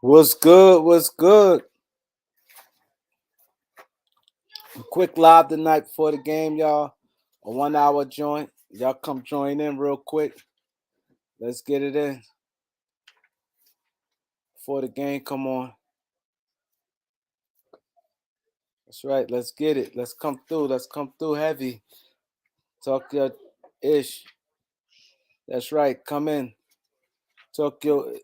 What's good? What's good? Quick live tonight before the game, y'all. A 1 hour joint. Y'all come join in real quick. Let's get it in before the game come on. That's right. Let's get it. Let's come through. Let's come through heavy. Talk your ish. That's right. Come in. Talk your.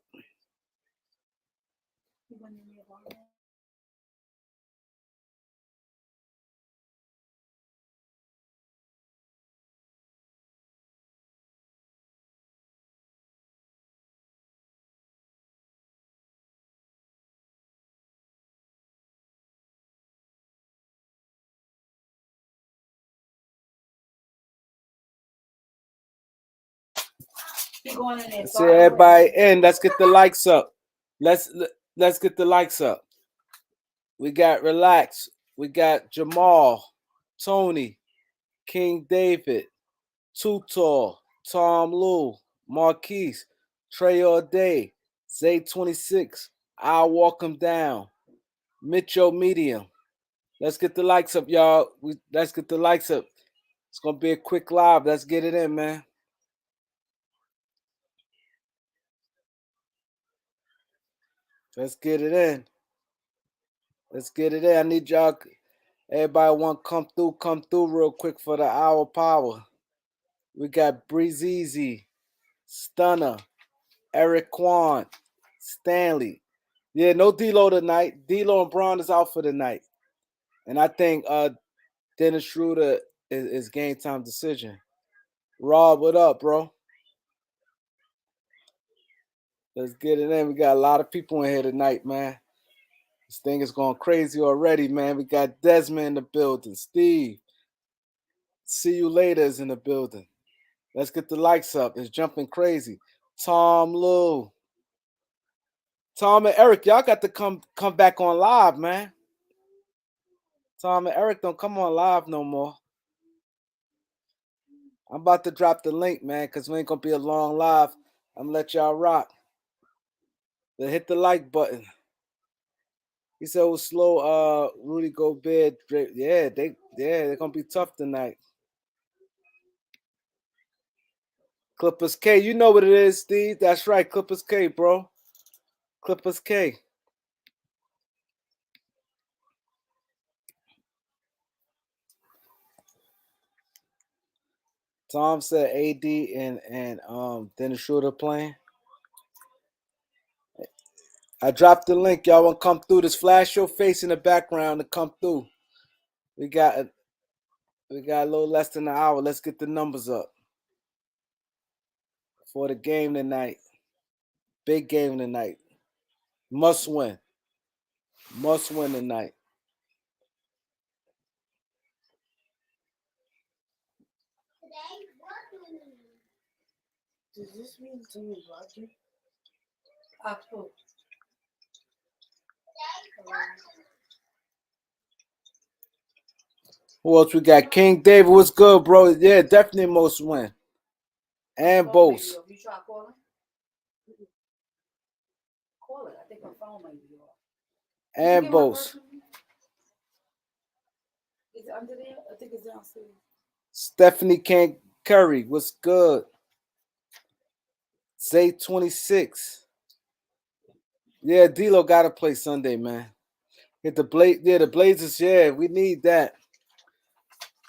Let's see everybody in. Let's get the likes up. Let's get the likes up. We got Relax. We got Jamal, Tony, King David, Too Tall, Tom Lou, Marquise, Trey All Day, Zay 26. I'll walk him down. Mitchell Medium. Let's get the likes up, y'all. Let's get the likes up. It's gonna be a quick live. Let's get it in, man. Let's get it in. Let's get it in. I need y'all. Everybody want to come through real quick for the hour power. We got Breezy, Stunner, Eric Kwan, Stanley. Yeah, no D-Lo tonight. D-Lo and Braun is out for the night. And I think Dennis Schroeder is game time decision. Rob, what up, bro? Let's get it in. We got a lot of people in here tonight, man. This thing is going crazy already, man. We got Desmond in the building. Steve. See you later is in the building. Let's get the likes up. It's jumping crazy. Tom Lou. Tom and Eric, y'all got to come back on live, man. Tom and Eric don't come on live no more. I'm about to drop the link, man, because we ain't gonna be a long live. I'm gonna let y'all rock. Then hit the like button. He said it was slow. Rudy Gobert. Yeah, they're gonna be tough tonight. Clippers K, you know what it is, Steve. That's right, Clippers K, bro. Clippers K. Tom said AD and Dennis Schroeder playing. I dropped the link. Y'all want to come through? Just flash your face in the background to come through. We got a little less than an hour. Let's get the numbers up for the game tonight. Big game tonight. Must win. Must win tonight. Does this mean someone blocked you? Who else we got? King David, what's good, bro? Yeah, definitely most win. And Bose. You try calling? Call it. I think my phone might be off. And Bose. Is it under there? I think it's downstairs. Stephanie King Curry, what's good? Zay 26. Yeah, D'Lo gotta play Sunday, man. Hit the the Blazers. Yeah, we need that.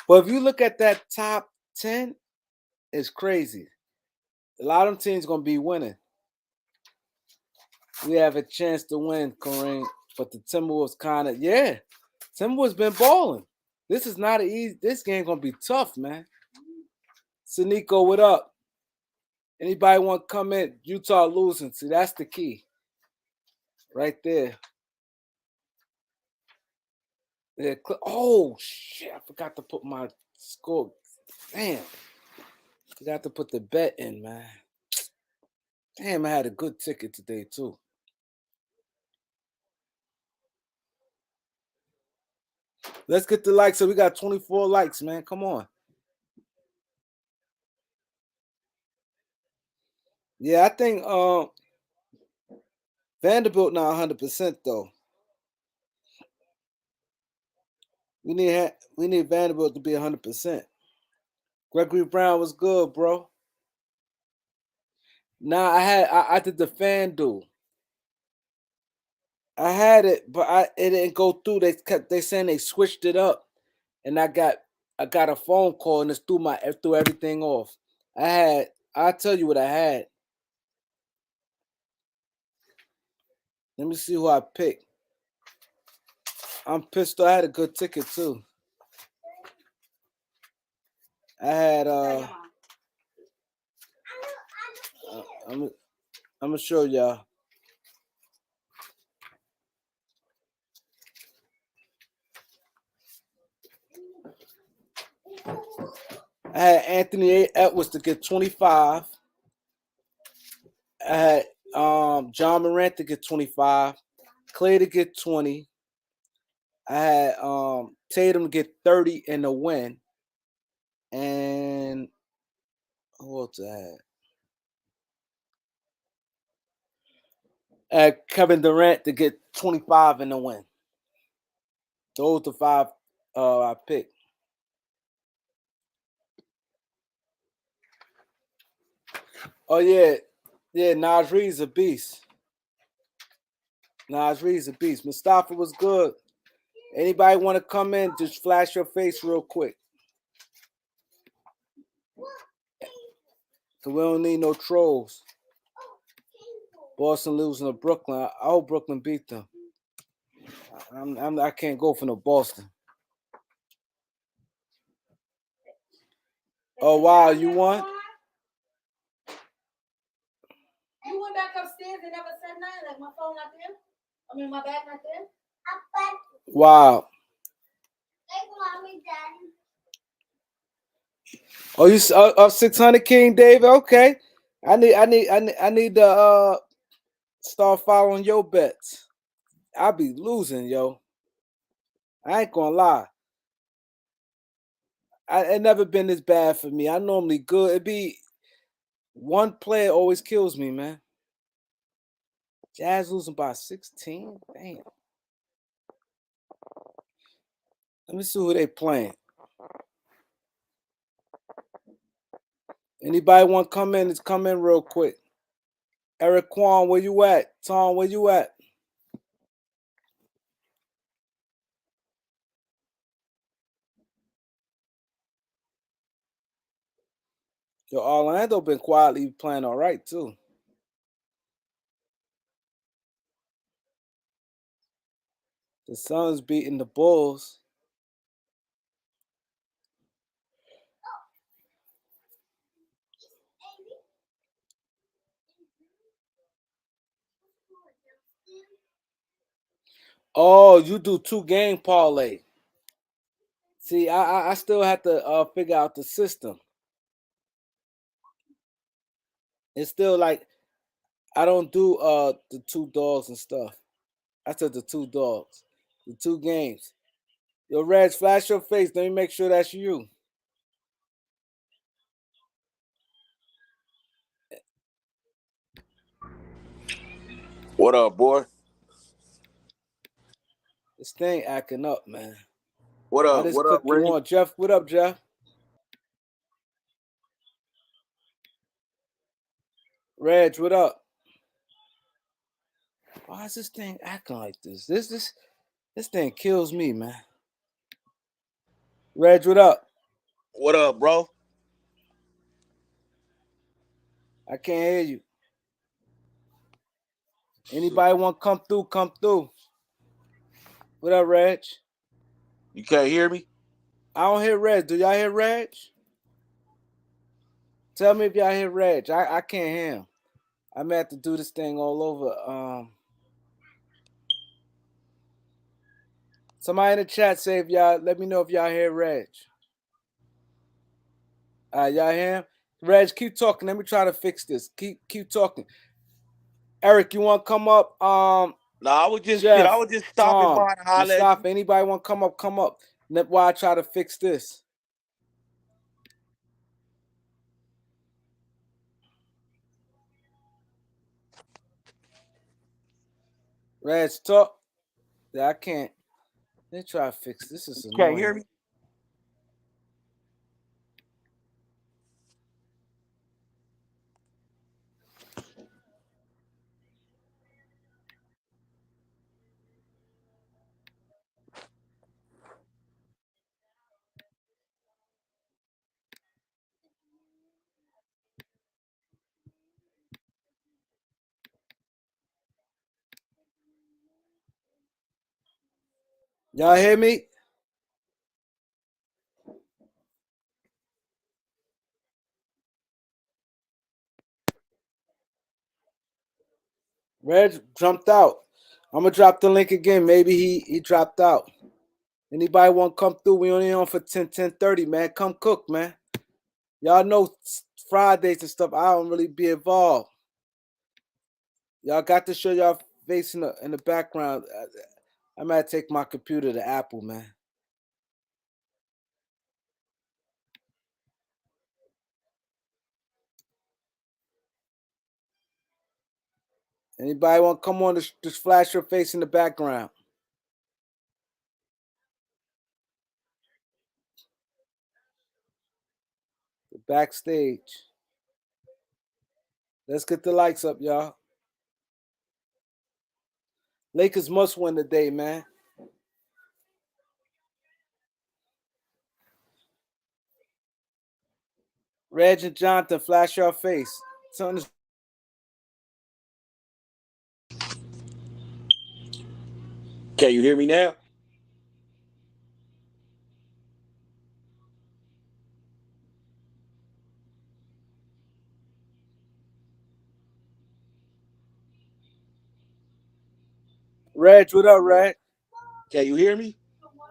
But if you look at that top 10, it's crazy. A lot of them teams gonna be winning. We have a chance to win, Kareem. But the Timberwolves kind of, yeah. Timberwolves been balling. This is not an easy. This game gonna be tough, man. Sanico, what up? Anybody want to come in? Utah losing. See, that's the key. Right there. Yeah. Oh shit! I forgot to put my score. Damn. Forgot to put the bet in, man. Damn, I had a good ticket today too. Let's get the likes. So we got 24 likes, man. Come on. Yeah, I think Vanderbilt not 100% though. We need Vanderbilt to be 100%. Gregory Brown was good, bro. Nah, I did the FanDuel. I had it, but it didn't go through. They saying they switched it up, and I got a phone call and it threw everything off. I'll tell you what I had. Let me see who I picked. I'm pissed. I had a good ticket too. I had I'm gonna show y'all. I had Anthony Edwards to get 25. I had John Morant to get 25. Clay to get 20. I had Tatum to get 30 in the win. And who else I had? I had Kevin Durant to get 25 in the win. Those the 5 I picked. Oh yeah. Yeah, Naj Reid's a beast. Naj Reid's a beast. Mustafa was good. Anybody want to come in? Just flash your face real quick. Cause we don't need no trolls. Boston losing to Brooklyn. I hope Brooklyn beat them. I can't go for no Boston. Oh wow, you won? You went back upstairs and never said nothing. Like my phone not there. I mean my bag not there. Wow. Oh, you up 600, King David? Okay. I need to start following your bets. I be losing, yo. I ain't gonna lie. It never been this bad for me. I normally good. It be one player always kills me, man. Jazz losing by 16. Damn. Let me see who they playing. Anybody want to come in? Just come in real quick. Eric Kwan, where you at? Tom, where you at? Yo, Orlando been quietly playing all right too. The Suns beating the Bulls. Oh, you do 2-game parlay. See, I still have to figure out the system. It's still like I don't do the 2 dogs and stuff. I said the 2 dogs, the 2 games. Yo, Reg, flash your face. Let me make sure that's you. What up, boy? This thing acting up, man. What I up? just What up, click you Ray? on. Jeff, what up, Jeff? Reg, what up? Why is this thing acting like this? This thing kills me, man. Reg, what up? What up, bro? I can't hear you. Anybody want to come through? Come through. What up, Reg? You can't hear me? I don't hear Reg. Do y'all hear Reg? Tell me if y'all hear Reg. I can't hear him. I may have to do this thing all over. Somebody in the chat say if y'all let me know if y'all hear Reg. Y'all hear him? Reg, keep talking. Let me try to fix this. Keep talking. Eric, you want to come up? No, I was just Jeff, shit. I was just stopping Tom, by to holler at Mustafa. you. Anybody want to come up? Come up. While I try to fix this. Reds talk. Yeah, I can't. Let me try to fix this. Is Can't hear annoying. me? Y'all hear me? Red jumped out. I'm gonna drop the link again. Maybe he dropped out. Anybody want to come through? We only on for 10:30, man. Come cook, man. Y'all know Fridays and stuff. I don't really be involved. Y'all got to show y'all face in the background. I might take my computer to Apple, man. Anybody want to come on? Just flash your face in the background. The backstage. Let's get the likes up, y'all. Lakers must win today, man. Reg and Jonathan, flash your face. Something's Can you hear me now? Reg, what up, Reg? Can you hear me?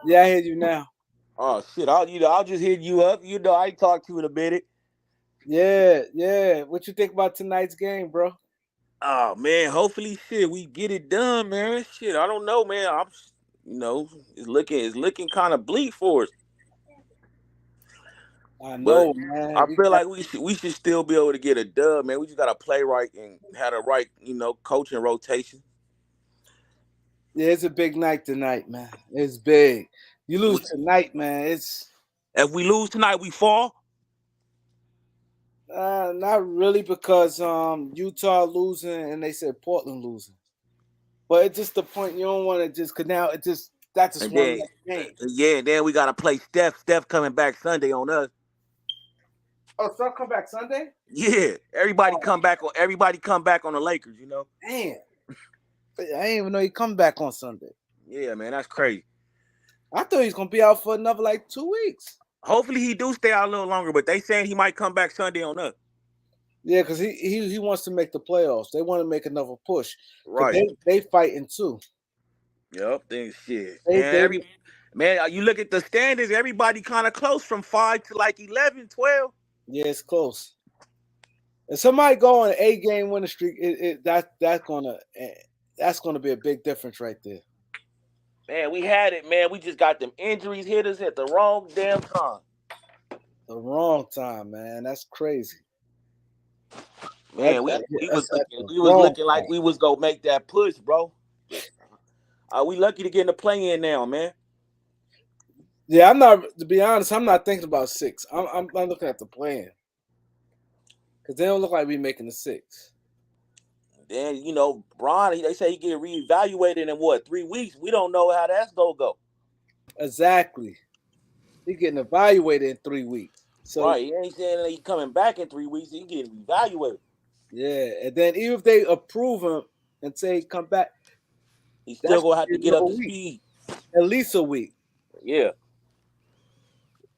Yeah, I hear you now. Oh shit! I'll just hit you up. I ain't talked to you in a minute. Yeah. What you think about tonight's game, bro? Oh man, hopefully shit we get it done, man. Shit, I don't know, man. It's looking kind of bleak for us. I But know, man. I We feel got like we should still be able to get a dub, man. We just gotta play right and have the right, coaching rotation. yeah, it's a big night tonight, man. It's big. You lose We- tonight, man. It's If we lose tonight, we fall. not really because Utah losing and they said Portland losing. But it's just the point you don't want to just cause now it just that's just And one then, less game. then we gotta play Steph. Steph coming back Sunday on us. Oh, so come back Sunday? Yeah, everybody Oh, come back on the Lakers. damn. I didn't even know he come back on Sunday. Yeah, man, that's crazy. I thought he was gonna be out for another like 2 weeks. Hopefully he do stay out a little longer, but they saying he might come back Sunday on us. Yeah, because he wants to make the playoffs. They want to make another push. Cause Right. they fighting too. Yep. Then shit, man. They You look at the standings. Everybody kind of close from 5 to like 11, 12. yeah, it's close. If somebody go on an 8 game winning streak, that's gonna be a big difference right there. Man, we had it, man. We just got them injuries hit us at the wrong damn time. The wrong time, man. That's crazy. Man, we was That's at looking the we was wrong looking like time. we was gonna make that push, bro. We lucky to get in the play in now, man. Yeah, I'm not. To be honest, I'm not thinking about 6. I'm looking at the plan because they don't look like we making the 6. Then Bron, they say he get reevaluated in what 3 weeks. We don't know how that's gonna go. Exactly. He getting evaluated in 3 weeks. So Right? He ain't saying that he coming back in 3 weeks. He getting evaluated. yeah, and then even if they approve him and say he come back, He's still that's gonna have gonna to be get up another to week, speed. at least a week. Yeah.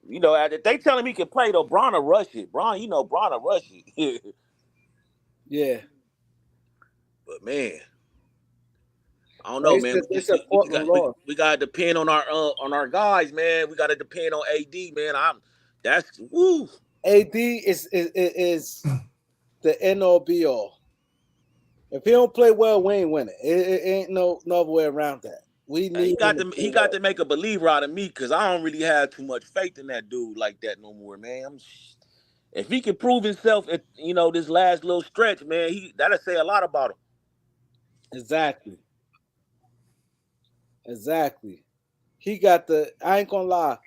If they tell him he can play though, Bron will rush it. Bron will rush it. Yeah, But man, I don't but know, man. they said Portland lost. We gotta depend on our guys, man. We gotta depend on AD, man. That's woo. AD is the end all be all. If he don't play well, we ain't winning. It ain't no way around that. We He need him got to to play he got well. to make a believer out of me because I don't really have too much faith in that dude like that no more, man. If he can prove himself at this last little stretch, man, he that'll say a lot about him. Exactly. Exactly. He got the. I ain't gonna lie.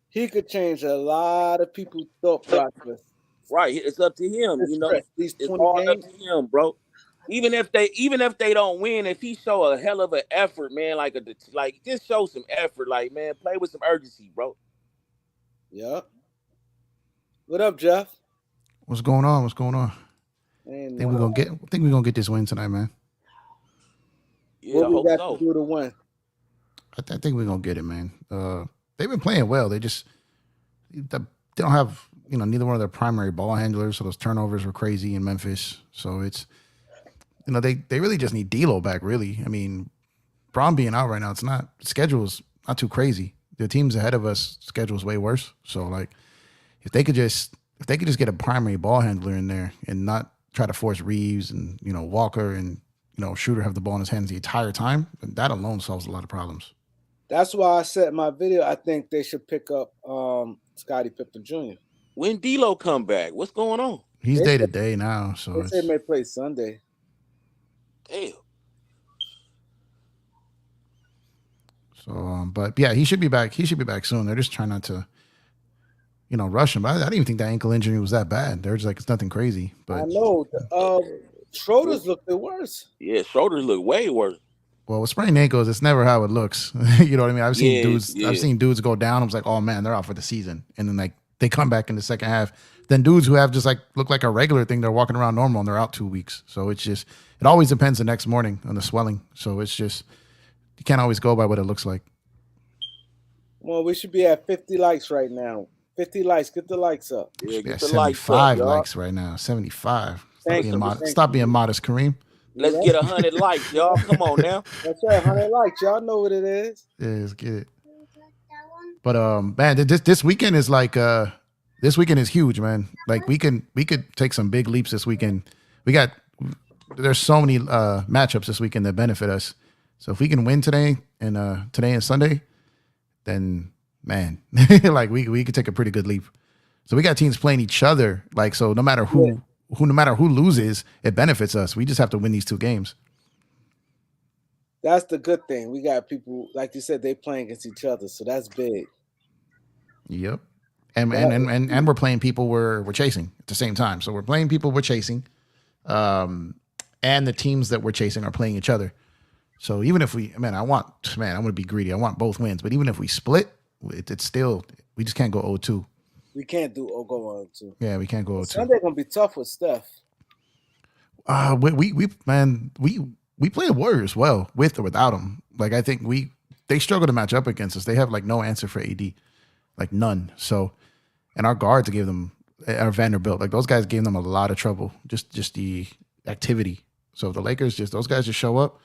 He could change a lot of people's thought process. Right. It's up to him, This you know. stretch, these It's 20 all up games. to him, bro. Even if they don't win, if he show a hell of an effort, man, like just show some effort, like man, play with some urgency, bro. Yeah. What up, Jeff? What's going on? What's going on? Ain't Think we're no. gonna get this win tonight, man. Yeah, What I we hope got to so. do to win? I think we're gonna get it, man. They've been playing well. They don't have neither one of their primary ball handlers, so those turnovers were crazy in Memphis. So it's they really just need D'Lo back. Really, I mean, Braun being out right now, it's not schedule's not too crazy. The teams ahead of us schedule's way worse. So like, if they could just get a primary ball handler in there and not try to force Reeves and Walker and Shooter have the ball in his hands the entire time, that alone solves a lot of problems. That's why I said in my video. I think they should pick up Scottie Pippen Jr. When D'Lo come back, what's going on? He's They day to said- day now, so They it's say may play Sunday. Damn. so. But yeah, he should be back. He should be back soon. They're just trying not to, rush him. But I didn't even think that ankle injury was that bad. They're just like it's nothing crazy. But I know. Schroeder's looked worse. Yeah, shoulders look way worse. well, with sprained ankles, it's never how it looks. You know what I mean? I've seen Yeah. I've seen dudes go down. I was like, oh man, they're out for the season, and then like they come back in the second half. Then dudes who have just like look like a regular thing, they're walking around normal and they're out 2 weeks. So it always depends the next morning on the swelling. So it's just you can't always go by what it looks like. Well, we should be at 50 likes right now. 50 likes. Get the likes up. Yeah, Yeah, get the lights 75 up, y'all. likes right now. 75. Thank you. Stop being modest, Kareem. Let's get 100 likes, y'all. Come on now. That's right. 100 likes. Y'all know what it is. Yeah, let's get it. But man, this weekend is like this weekend is huge, man. Like we could take some big leaps this weekend. There's so many matchups this weekend that benefit us. So if we can win today and Sunday, then man, like we could take a pretty good leap. So we got teams playing each other. Like so, no matter who loses, it benefits us. We just have to win these 2 games. That's the good thing. We got people, like you said, they playing against each other. So that's big. Yep. And we're playing people we're chasing at the same time. So we're playing people we're chasing. And the teams that we're chasing are playing each other. So even if I'm going to be greedy. I want both wins. But even if we split, it's still, we just can't go 0-2. We can't do go 0-2. Yeah, we can't go 0-2. Sunday gonna be tough with Steph. We play the Warriors well with or without them. Like I think they struggle to match up against us. They have like no answer for AD, like none. So, and our guards gave them our Vanderbilt. Like those guys gave them a lot of trouble. Just the activity. So the Lakers those guys just show up.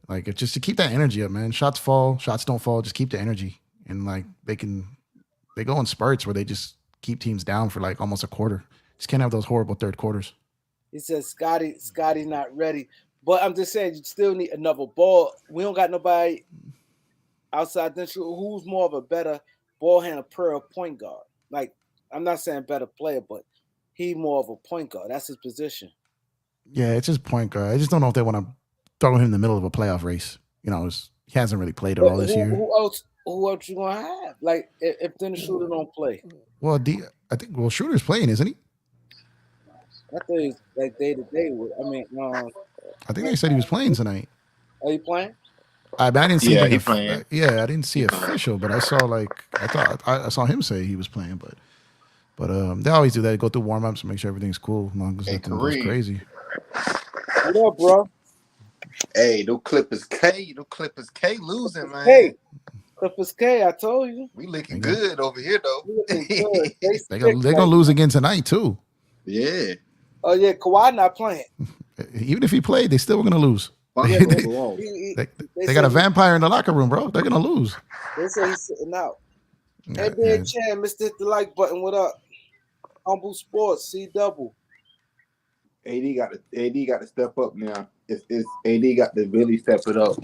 Like it's just to keep that energy up, man. Shots fall, shots don't fall. Just keep the energy, and like they go in spurts where they just keep teams down for like almost a quarter. Just can't have those horrible third quarters. He says Scotty's not ready. But I'm just saying you still need another ball. We don't got nobody outside this who's more of a better ball handler per point guard. Like I'm not saying better player, but he more of a point guard. That's his position. Yeah, it's just point guard. I just don't know if they want to throw him in the middle of a playoff race. He hasn't really played at all this year. Who else you gonna have? Like if Dennis Schroeder don't play? Well, I think Schroeder's playing, isn't he? I thought he's like day to day. I think they said he was playing tonight. Are you playing? I didn't see. Yeah, he's playing. I didn't see official, but I saw him say he was playing. But they always do that. They go through warm ups and make sure everything's cool. As long as nothing goes crazy. What up, bro? Hey, those Clippers K losing, man. Hey, Clippers K, I told you. We looking good over here, though. We looking good. They're gonna lose again tonight too. Yeah. Oh yeah, Kawhi not playing. Even if he played, they still were gonna lose. They got a vampire in the locker room, bro. They're gonna lose. They say he's sitting out. Yeah, NBA Chan, Mr. Hit the like button. What up? Humble Sports, C double. AD got to step up now. It's AD got to really step it up.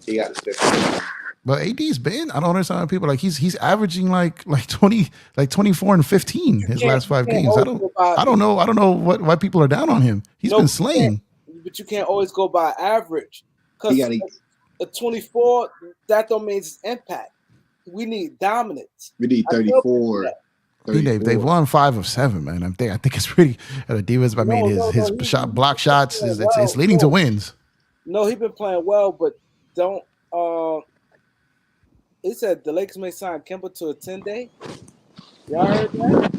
He got to step it up. But AD's been, I don't understand how people like he's averaging like 24 and 15 his last 5 games. I don't know why people are down on him. He's been slaying. But you can't always go by average. He a 24, that don't mean it's impact. We need dominance. We need I tell people 34. that. They've won 5 of 7, man. I think it's pretty. Divas, I mean, his shot block shots is it's leading to wins. No, he's been playing well, but don't. He said the Lakers may sign Kemba to a 10-day. Y'all heard that?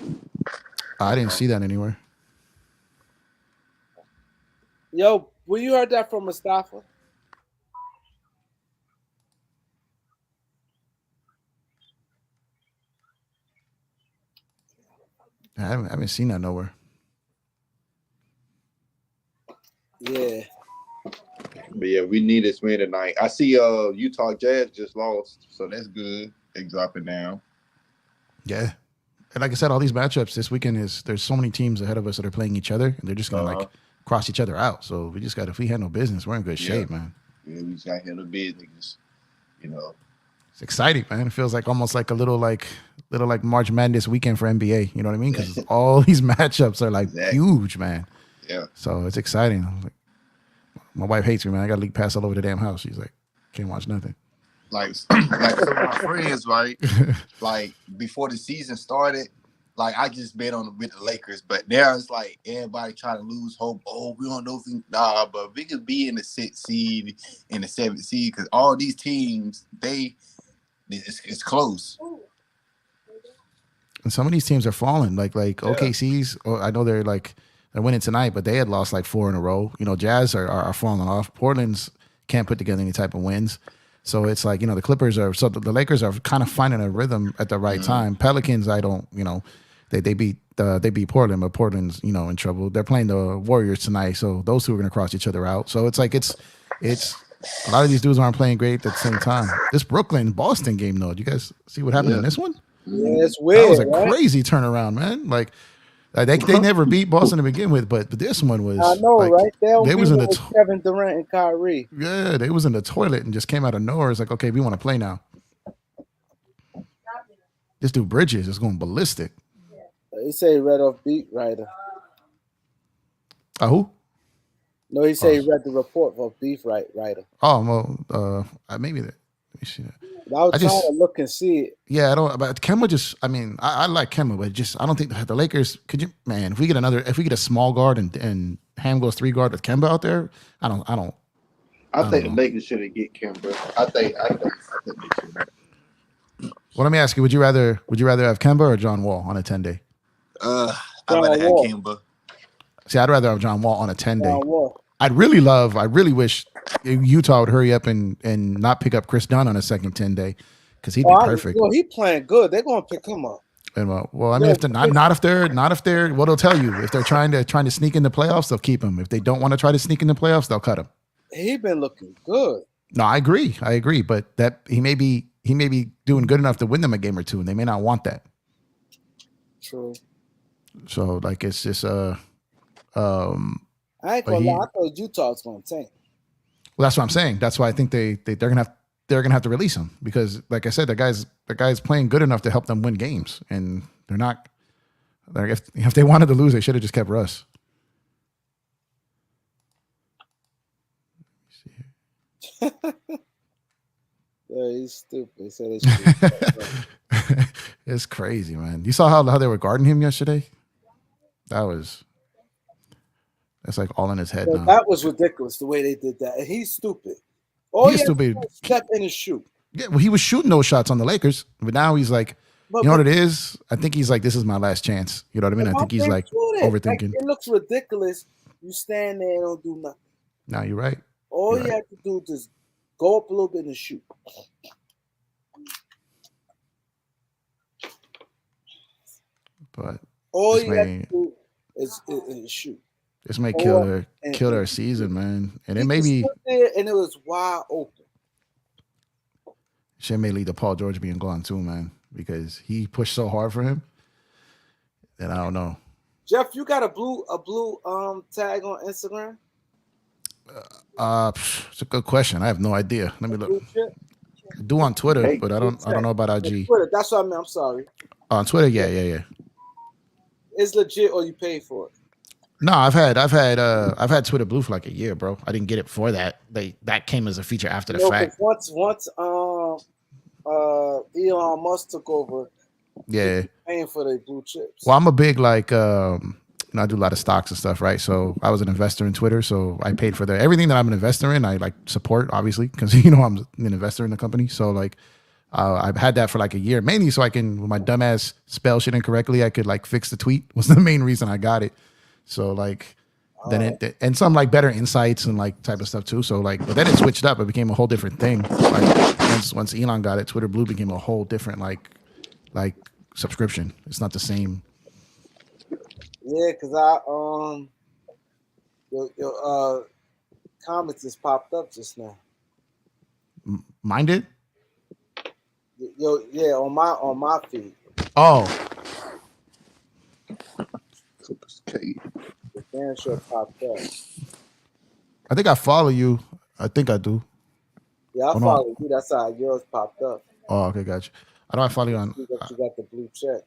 I didn't see that anywhere. Yo, well, you heard that from Mustafa? I haven't seen that nowhere. Yeah. But yeah, we need this win tonight. I see Utah Jazz just lost, so that's good. They dropping down. Yeah. And like I said, all these matchups this weekend there's so many teams ahead of us that are playing each other, and they're just gonna like cross each other out. So we just got, if we handle business, we're in good shape, man. Yeah, we just got to handle business, you know. It's exciting, man. It feels like almost like a little March Madness weekend for NBA. You know what I mean? Because all these matchups are like huge, man. Yeah. So it's exciting. I'm like, my wife hates me, man. I got league pass all over the damn house. She's like, can't watch nothing. Like some of my friends, right? Like before the season started, like I just bet with the Lakers, but now it's like everybody trying to lose hope. Oh, we don't know if but we could be in the 6th seed, in the 7th seed, because all these teams, it's close. And some of these teams are falling. Like OKC's. I know they're winning tonight, but they had lost like 4 in a row. You know, Jazz are falling off. Portland's can't put together any type of wins. So it's like, you know, the Clippers are, so the Lakers are kind of finding a rhythm at the right time. Pelicans, I don't, you know, they beat Portland, but Portland's, you know, in trouble. They're playing the Warriors tonight, so those two are going to cross each other out. So it's like it's a lot of these dudes aren't playing great at the same time. This Brooklyn-Boston game, though, do you guys see what happened in this one? Yeah, it's weird. That was a crazy turnaround, man. Like they never beat Boston to begin with, but this one was. I know, like, right? They was in the Kevin Durant and Kyrie. Yeah, they was in the toilet and just came out of nowhere. It's like, okay, we want to play now. This dude Bridges is going ballistic. He said he read off Beat Writer. Who? No, he said he read the report of Beef Writer. Oh, well, maybe that. Let me see that. I was trying to look and see it. Yeah, I don't. But Kemba just. I mean, I like Kemba, but just I don't think the Lakers. Could you, man? If we get a small guard and Ham goes 3 guard with Kemba out there, I don't. I think the Lakers shouldn't get Kemba. I think they should. Well, let me ask you: Would you rather have Kemba or John Wall on a 10-day? I'd rather have Kemba. See, I'd rather have John Wall on a 10-day. I really wish Utah would hurry up and not pick up Chris Dunn on a second 10-day because he'd be perfect. Well, he playing good. They're gonna pick him up. And well, I mean, if they're not if they're what they'll tell you, if they're trying to sneak in the playoffs, they'll keep him. If they don't want to try to sneak in the playoffs, they'll cut him. He been looking good. No, I agree, but that he may be doing good enough to win them a game or two, and they may not want that. True. So like it's just I ain't gonna lie. I thought Utah was gonna tank. Well, that's what I'm saying. That's why I think they're gonna have to release him because, like I said, the guy's playing good enough to help them win games, and they're not. If they wanted to lose, they should have just kept Russ. Yeah, he's stupid. He said it's It's crazy, man. You saw how they were guarding him yesterday? That's like all in his head now. That was ridiculous the way they did that. And he's stupid. He's stupid. Step in and shoot. Yeah, well, he was shooting those shots on the Lakers, but now he's like, you know what it is? I think he's like, this is my last chance. You know what I mean? I think he's like overthinking. Like, it looks ridiculous. You stand there and don't do nothing. No, you're right. All you have to do is just go up a little bit and shoot. But all you have to do is shoot. This may kill their season, man. And it may be there and it was wide open. Shit may lead to Paul George being gone too, man, because he pushed so hard for him. And I don't know. Jeff, you got a blue tag on Instagram? It's a good question. I have no idea. Let me look. I do on Twitter, but I don't know about IG. Twitter, that's what I mean. I'm sorry. On Twitter, yeah. It's legit or you paid for it? No, I've had Twitter Blue for like a year, bro. I didn't get it before that. That came as a feature after the fact. Once Elon Musk took over, Yeah. paying for the blue chips. Well, I'm a big like I do a lot of stocks and stuff, right? So I was an investor in Twitter, so I paid for everything that I'm an investor in. I like support obviously because I'm an investor in the company. So like I've had that for like a year, mainly so I can, when my dumbass spell shit incorrectly, I could like fix the tweet. Was the main reason I got it. So like then and some like better insights and like type of stuff too. So like, but then it switched up. It became a whole different thing. Like once Elon got it, Twitter Blue became a whole different like subscription. It's not the same. Yeah, because your comments just popped up just now. Mine did? Yeah, on my feed. Oh. The damn sure popped up. I think I follow you. I think I do. Yeah, I follow you. That's how yours popped up. Oh, okay, gotcha. I know I follow you on. You got the blue check.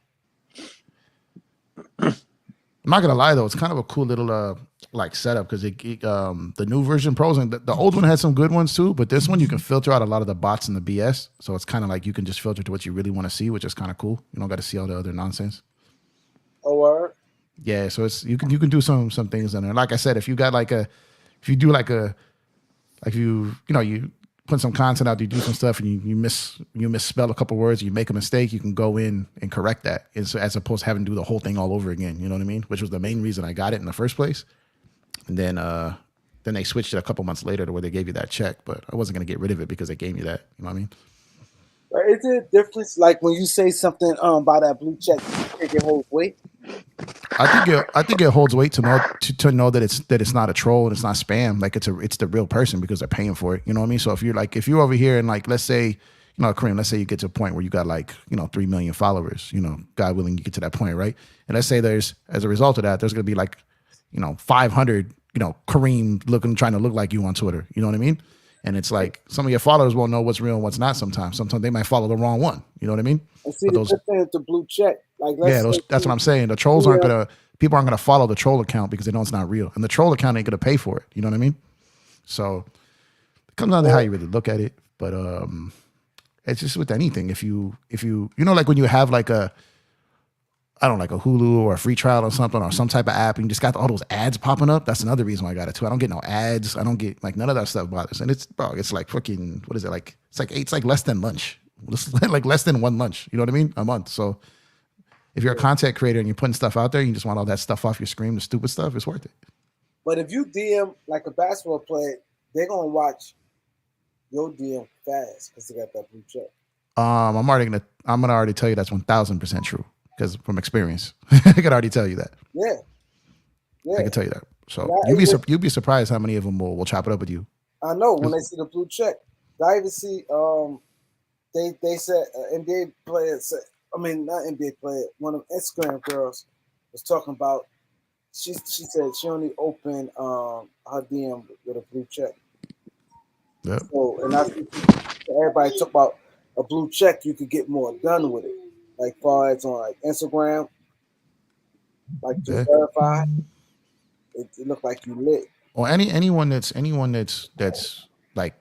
I'm not gonna lie though, it's kind of a cool little like setup because the new version pros and the old one had some good ones too, but this one you can filter out a lot of the bots and the BS. So it's kind of like you can just filter to what you really want to see, which is kind of cool. You don't got to see all the other nonsense. Oh, word? Yeah, so it's you can do some things in there. Like I said, if you put some content out, you do some stuff, and you misspell a couple words, you make a mistake, you can go in and correct that, and so, as opposed to having to do the whole thing all over again. You know what I mean? Which was the main reason I got it in the first place. And then they switched it a couple months later to where they gave you that check, but I wasn't gonna get rid of it because they gave me that. You know what I mean? Is there a difference, like when you say something by that blue check, you think it holds weight? I think it holds weight to know that it's not a troll and it's not spam. Like it's the real person because they're paying for it. You know what I mean? So if you're over here and like, let's say, Kareem, let's say you get to a point where you got like 3 million followers. God willing, you get to that point, right? And let's say as a result of that, there's gonna be like 500 Kareem trying to look like you on Twitter. You know what I mean? And it's like some of your followers won't know what's real and what's not. Sometimes they might follow the wrong one. You know what I mean? And see, the thing is the blue check. Like, that's what I'm saying. The trolls people aren't gonna follow the troll account because they know it's not real, and the troll account ain't gonna pay for it. You know what I mean? So it comes down to how you really look at it. But it's just with anything. If you like when you have like a Hulu or a free trial or something or some type of app and you just got all those ads popping up, that's another reason why I got it too. I don't get no ads. I don't get like none of that stuff bothers. And it's like fucking, what is it? Like, it's like less than lunch. It's like less than one lunch. You know what I mean? A month. So if you're a content creator and you're putting stuff out there, you just want all that stuff off your screen, the stupid stuff, it's worth it. But if you DM like a basketball player, they're going to watch your DM fast because they got that blue check. I'm gonna already tell you that's 1,000% true. Because from experience, I could already tell you that. Yeah. I can tell you that. So you'd be surprised how many of them will chop it up with you. I know when they see the blue check. I even see they said NBA player said, not NBA player, one of Instagram girls was talking about. She said she only opened her DM with a blue check. Yeah. So and everybody talk about a blue check, you could get more done with it. Like far as on like Instagram, like to verify, it look like you lit. Or anyone that's like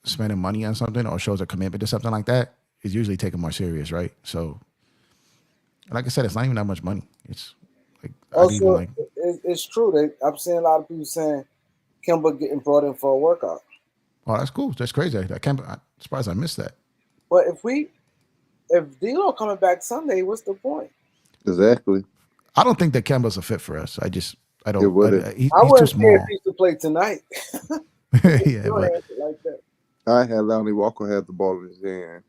spending money on something or shows a commitment to something like that is usually taken more serious, right? So, like I said, it's not even that much money. It's like also it's true. I'm seeing a lot of people saying Kimba getting brought in for a workout. Oh, that's cool. That's crazy. I'm surprised I missed that. But if D'Lo coming back Sunday, what's the point? Exactly. I don't think that Kemba's a fit for us. I don't. It wouldn't. He's wouldn't too care small. if he could play tonight. Yeah, but like that. I had Lonnie Walker have the ball in his hand.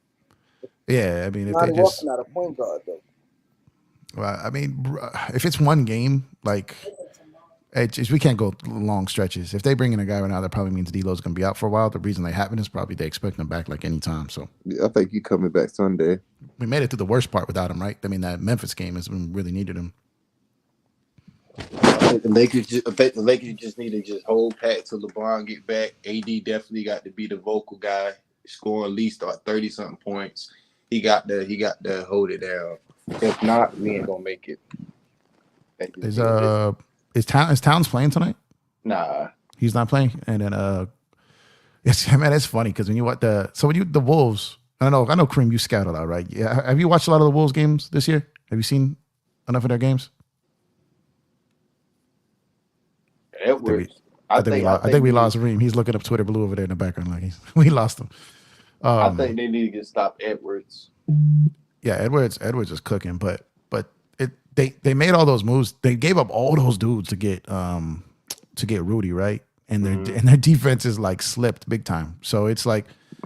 Yeah, I mean, if Lonnie they just Walker not a point guard though. Well, I mean, if it's one game, like we can't go long stretches. If they bring in a guy right now, that probably means D'Lo's going to be out for a while. The reason they happen is probably they expect him back like any time. So yeah, I think he's coming back Sunday. We made it through the worst part without him, right? I mean, that Memphis game is when we really needed him. I think the Lakers just need to just hold pat till LeBron get back. AD definitely got to be the vocal guy, score at least 30-something points. He got to hold it down. If not, we ain't gonna make it. Is Is Towns playing tonight? Nah. He's not playing. And then it's funny because when you watch the Wolves, I know Kareem, you scout a lot, right? Yeah. Have you watched a lot of the Wolves games this year? Have you seen enough of their games? Edwards. I think we lost Reem. He's looking up Twitter Blue over there in the background, like we lost him. I think they need to stop Edwards. Yeah, Edwards is cooking, but they made all those moves. They gave up all those dudes to get Rudy, right? And their defense is like slipped big time. So it's like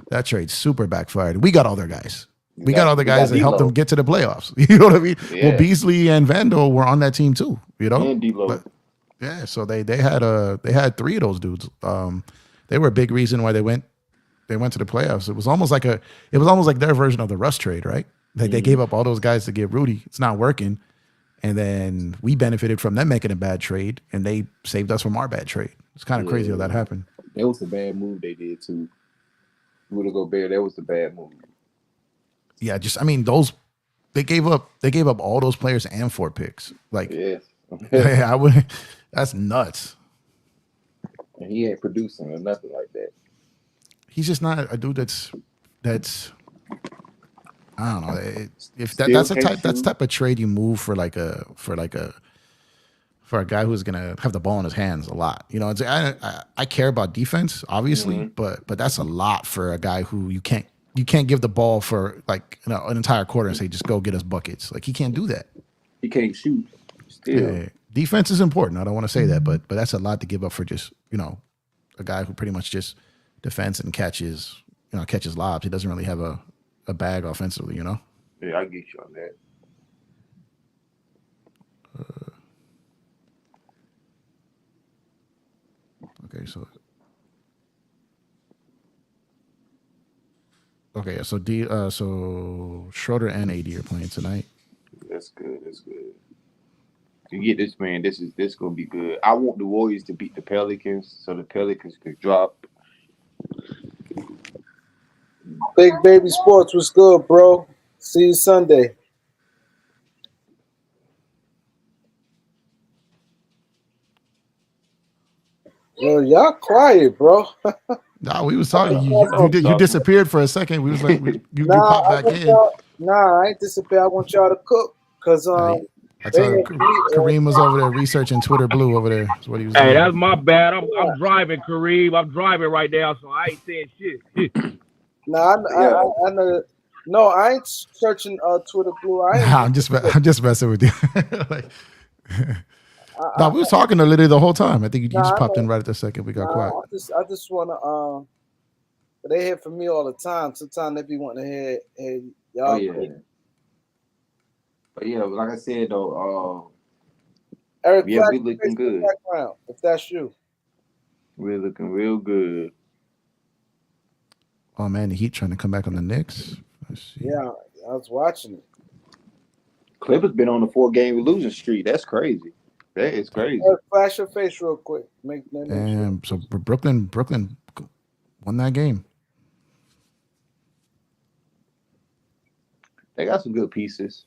that trade super backfired. We got all their guys. We got all the guys that helped them get to the playoffs. You know what I mean? Yeah. Well, Beasley and Vandal were on that team too. You know, and D-Lo. Yeah, so they had three of those dudes. They were a big reason why they went to the playoffs. It was almost like their version of the Russ trade, right? They gave up all those guys to get Rudy. It's not working, and then we benefited from them making a bad trade, and they saved us from our bad trade. It's kind of crazy how that happened. It was a bad move they did too. Rudy Gobert, that was a bad move. Yeah, they gave up all those players and 4 picks. Like, I would. That's nuts. And he ain't producing or nothing like that. He's just not a dude that's I don't know. If that's the type of trade you move for a guy who's gonna have the ball in his hands a lot. You know, I care about defense, obviously, but that's a lot for a guy who you can't give the ball for like an entire quarter and say just go get us buckets. Like he can't do that. He can't shoot. Still. Yeah. Defense is important. I don't want to say that, but that's a lot to give up for just a guy who pretty much just defends and catches lobs. He doesn't really have a bag offensively, Yeah, I get you on that. So Schroeder and AD are playing tonight. That's good. To get this, man, this gonna be good. I want the Warriors to beat the Pelicans so the Pelicans could drop. Big Baby Sports was good, bro. See you Sunday. Yo, y'all quiet, bro. Nah, we was talking. You disappeared for a second. We was like, you popped back in. Nah, I ain't disappeared. I want y'all to cook because I told Kareem was over there researching Twitter Blue over there. That's what he was doing. Hey, that's my bad. I'm driving, Kareem. I'm driving right now, so I ain't saying shit. I know. No, I ain't searching Twitter Blue. I'm just messing with you. We was talking to literally the whole time. I think you just popped in right at the second we got quiet. I just want to. They hear from me all the time. Sometimes they be wanting to hear y'all. Oh, yeah. But yeah, like I said though, Eric, yeah, we looking good. Background, if that's you, we're looking real good. Oh man, the Heat trying to come back on the Knicks. Let's see. Yeah, I was watching it. Clippers been on a 4-game losing streak. That's crazy. That is crazy. Flash your face real quick. Damn. So Brooklyn won that game. They got some good pieces.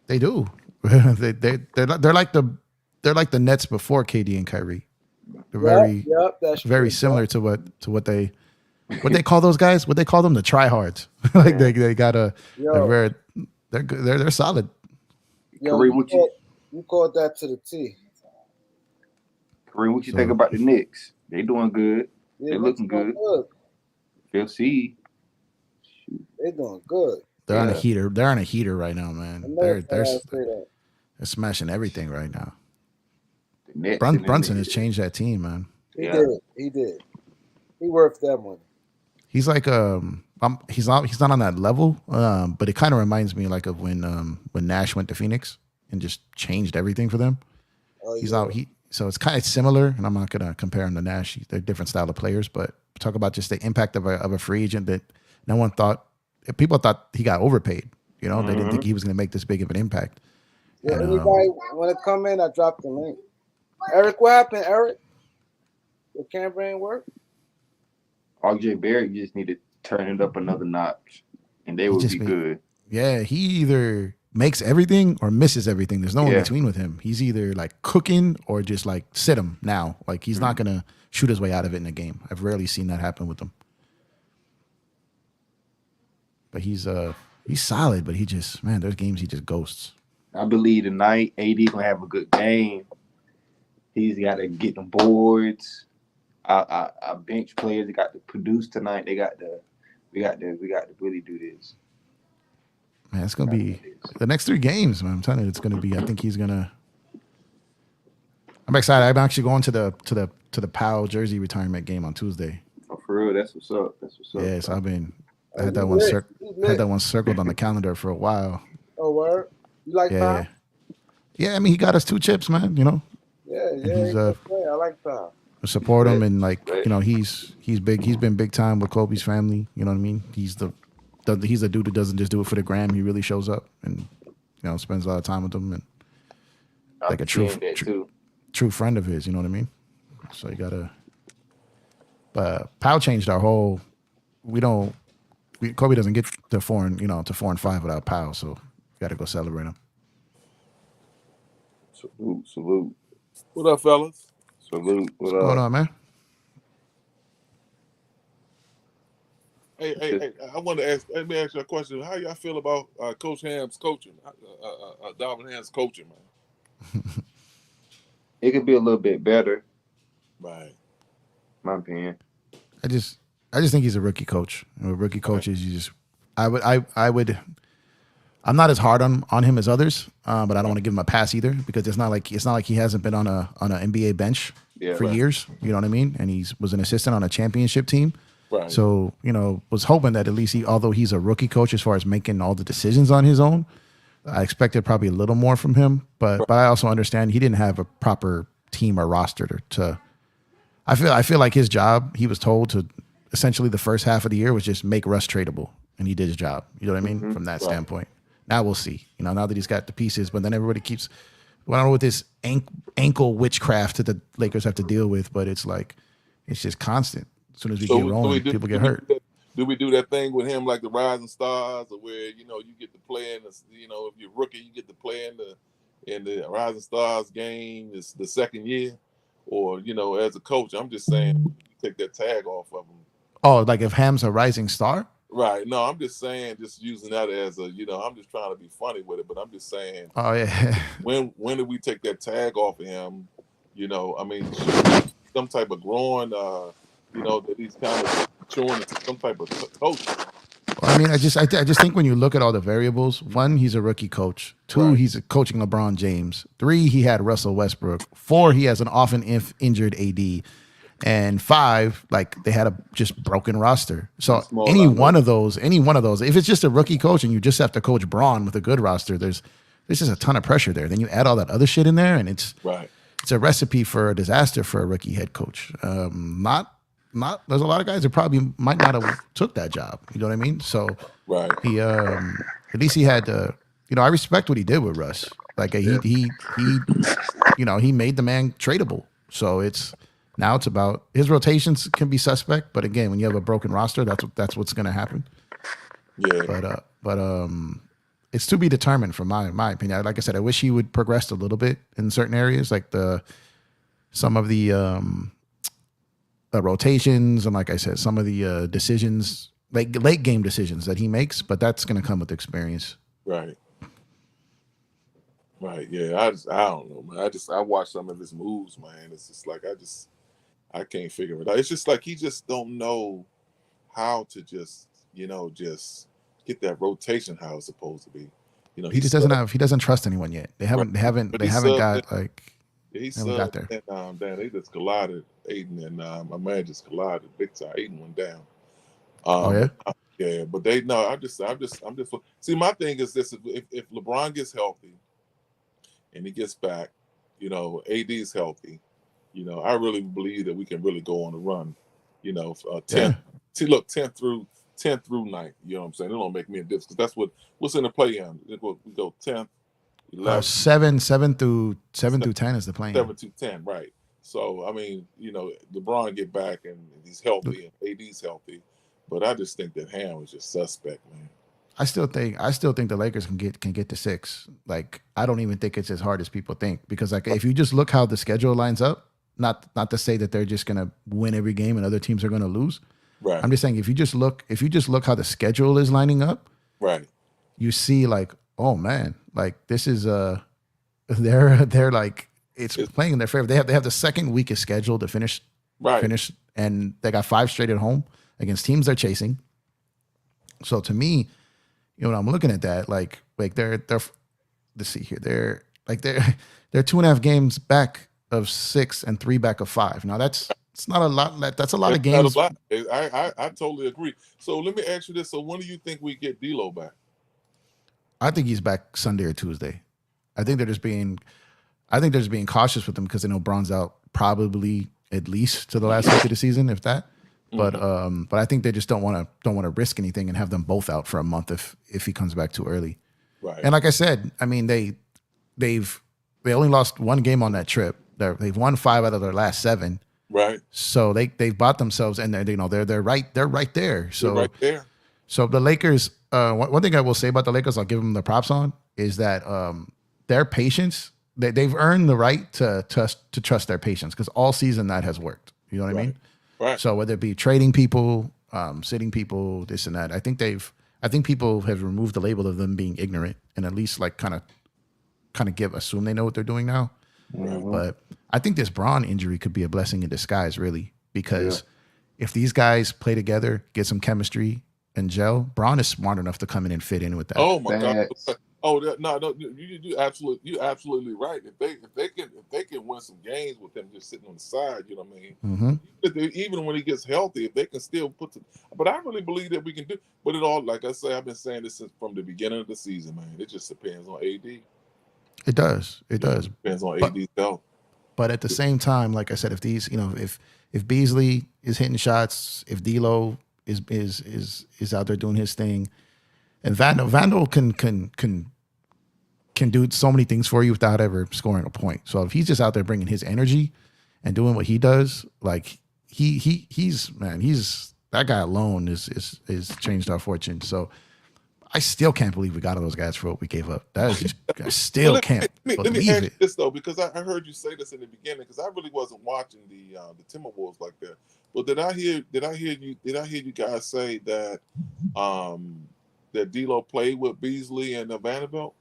They do. they're like the Nets before KD and Kyrie. They're very similar to what they call those guys. What they call them, the tryhards. Like they got they're solid. Yo, you called that to the T. Kareem, what you think about the Knicks? They doing good. Yeah, they looking good. They'll see. They doing good. They're on a heater. They're on a heater right now, man. They're smashing everything right now. Brunson has changed that team, man. He did. He worth that money. He's like he's not on that level, but it kind of reminds me like of when Nash went to Phoenix and just changed everything for them. So it's kind of similar, and I'm not gonna compare him to Nash. They're different style of players, but talk about just the impact of a free agent that no one thought. People thought he got overpaid. They didn't think he was going to make this big of an impact. Yeah, anybody want to come in? I dropped the link. Eric, what happened, Eric? Your camera ain't work? RJ Barrett just need to turn it up another notch, and they would be good. Yeah, he either makes everything or misses everything. There's no in Yeah. between with him. He's either like cooking or just like sit him now. Like he's not gonna shoot his way out of it in a game. I've rarely seen that happen with him. But he's solid, but he just, man, there's games he just ghosts. I believe tonight AD gonna have a good game. He's got to get them boards. Our bench players, they got to produce tonight. We got to really do this. Man, it's gonna be the next 3 games, man. I'm telling you, it's gonna be. I think he's gonna. I'm excited. I'm actually going to the Powell jersey retirement game on Tuesday. Oh, for real, that's what's up. Yeah, so I had that one circled on the calendar for a while. Oh, word. You like Powell? Yeah. I mean, he got us 2 chips, man. You know. Yeah. He's I like Powell. support him and like he's big. He's been big time with Kobe's family. You know what I mean? He's the dude who doesn't just do it for the gram. He really shows up and spends a lot of time with them and like a true friend of his. You know what I mean? So you gotta. But Powell changed our whole. Kobe doesn't get to 4-5 without Powell. So you got to go celebrate him. Salute. What up, fellas? Salute. What's going on, man? Hey, I want to ask. Let me ask you a question. How y'all feel about Coach Ham's coaching? Dalvin Ham's coaching, man. It could be a little bit better. Right. My opinion. I just think he's a rookie coach. With rookie coaches, I'm not as hard on him as others, but I don't want to give him a pass either because it's not like he hasn't been on an NBA bench for years. You know what I mean? And he was an assistant on a championship team. Right. So was hoping that at least although he's a rookie coach as far as making all the decisions on his own, I expected probably a little more from him. But I also understand he didn't have a proper team or roster to. I feel like his job, he was told to essentially the first half of the year was just make Russ tradable, and he did his job. You know what I mean? From that standpoint. Now we'll see. Now that he's got the pieces, but then everybody keeps. Well, I don't know what this ankle witchcraft that the Lakers have to deal with, but it's like it's just constant. As soon as we get rolling, people get hurt. Do we do that thing with him like the Rising Stars, or where you get to play in the if you're rookie, you get to play in the Rising Stars game is the second year, or as a coach, I'm just saying you take that tag off of him. Oh, like if Ham's a rising star? Right. No, I'm just saying, just using that as a, I'm just trying to be funny with it, but I'm just saying. Oh yeah. When did we take that tag off of him? I mean, some type of growing, that he's kind of maturing into some type of coach. Well, I mean, I just think when you look at all the variables, 1, he's a rookie coach. 2, he's coaching LeBron James. 3, he had Russell Westbrook. 4, he has an often injured AD. And 5, like they had a just broken roster. So any one of those, if it's just a rookie coach and you just have to coach Braun with a good roster, there's just a ton of pressure there. Then you add all that other shit in there, and it's a recipe for a disaster for a rookie head coach. There's a lot of guys that probably might not have took that job. You know what I mean? So he at least he had I respect what he did with Russ. Like he made the man tradable. So now it's about his rotations can be suspect, but again, when you have a broken roster, that's what's going to happen. Yeah. But it's to be determined from my opinion. Like I said, I wish he would progress a little bit in certain areas, like some of the rotations, and like I said, some of the decisions, like late game decisions that he makes. But that's going to come with experience. Right. Yeah. I don't know, man. I watch some of his moves, man. It's just like I can't figure it out. It's just like he just don't know how to just get that rotation how it's supposed to be. He just doesn't trust anyone yet. They haven't got like. He got there. And, they just collided, Aiden and my man just collided big time. Aiden went down. Yeah, but I'm just. See, my thing is this: if LeBron gets healthy, and he gets back, AD is healthy. I really believe that we can really go on a run. 10th. See, look, 10th through 9th. You know what I'm saying? It don't make me a difference because that's what's in the play-in. We go 10th, 11th. 7 through 10 is the play-in. 7 to 10, right? So I mean, LeBron get back and he's healthy and AD's healthy, but I just think that Ham was just suspect, man. I still think the Lakers can get to 6. Like, I don't even think it's as hard as people think, because like if you just look how the schedule lines up, not to say that they're just gonna win every game and other teams are gonna lose. Right. I'm just saying if you just look how the schedule is lining up, Right. you see like, oh man, like this is they're like it's playing in their favor. They have the second weakest schedule to finish, and they got 5 straight at home against teams they're chasing. So to me, you know, I'm looking at that like they're let's see here, they're 2.5 games back of 6 and 3 back of 5. Now it's not a lot. That's a lot of games. Not a lot. I totally agree. So let me ask you this: so when do you think we get D'Lo back? I think he's back Sunday or Tuesday. I think they're just being cautious with him because they know Braun's out probably at least to the last week of the season, if that. But I think they just don't want to risk anything and have them both out for a month if he comes back too early. Right. And like I said, I mean they only lost 1 game on that trip. They've won 5 out of their last 7. Right. So they've bought themselves, and they're right there. So right there. So the Lakers, one thing I will say about the Lakers, I'll give them the props on, is that their patience. They've earned the right to trust their patience, because all season that has worked. You know what I mean? Right. So whether it be trading people, sitting people, this and that, I think people have removed the label of them being ignorant, and at least like kind of assume they know what they're doing now. Mm-hmm. But I think this Braun injury could be a blessing in disguise, really, because if these guys play together, get some chemistry and gel, Braun is smart enough to come in and fit in with that. Oh my God! Oh no, you absolutely right. If they can win some games with him just sitting on the side, you know what I mean? Mm-hmm. Even when he gets healthy, if they can still but I really believe that we can do. But it all, like I say, I've been saying this from the beginning of the season, man. It just depends on AD. It does. It does. Depends on AD's health. But at the same time, like I said, if these, you know, if Beasley is hitting shots, if D'Lo is out there doing his thing, and Vandal can do so many things for you without ever scoring a point. So if he's just out there bringing his energy and doing what he does, like he's that guy alone is changed our fortune. So I still can't believe we got all those guys for what we gave up. That is just, I still can't believe let me ask you it. this though, because I heard you say this in the beginning, because I really wasn't watching the Timberwolves like that. But did I hear you guys say that that D'Lo played with Beasley and Vanderbilt?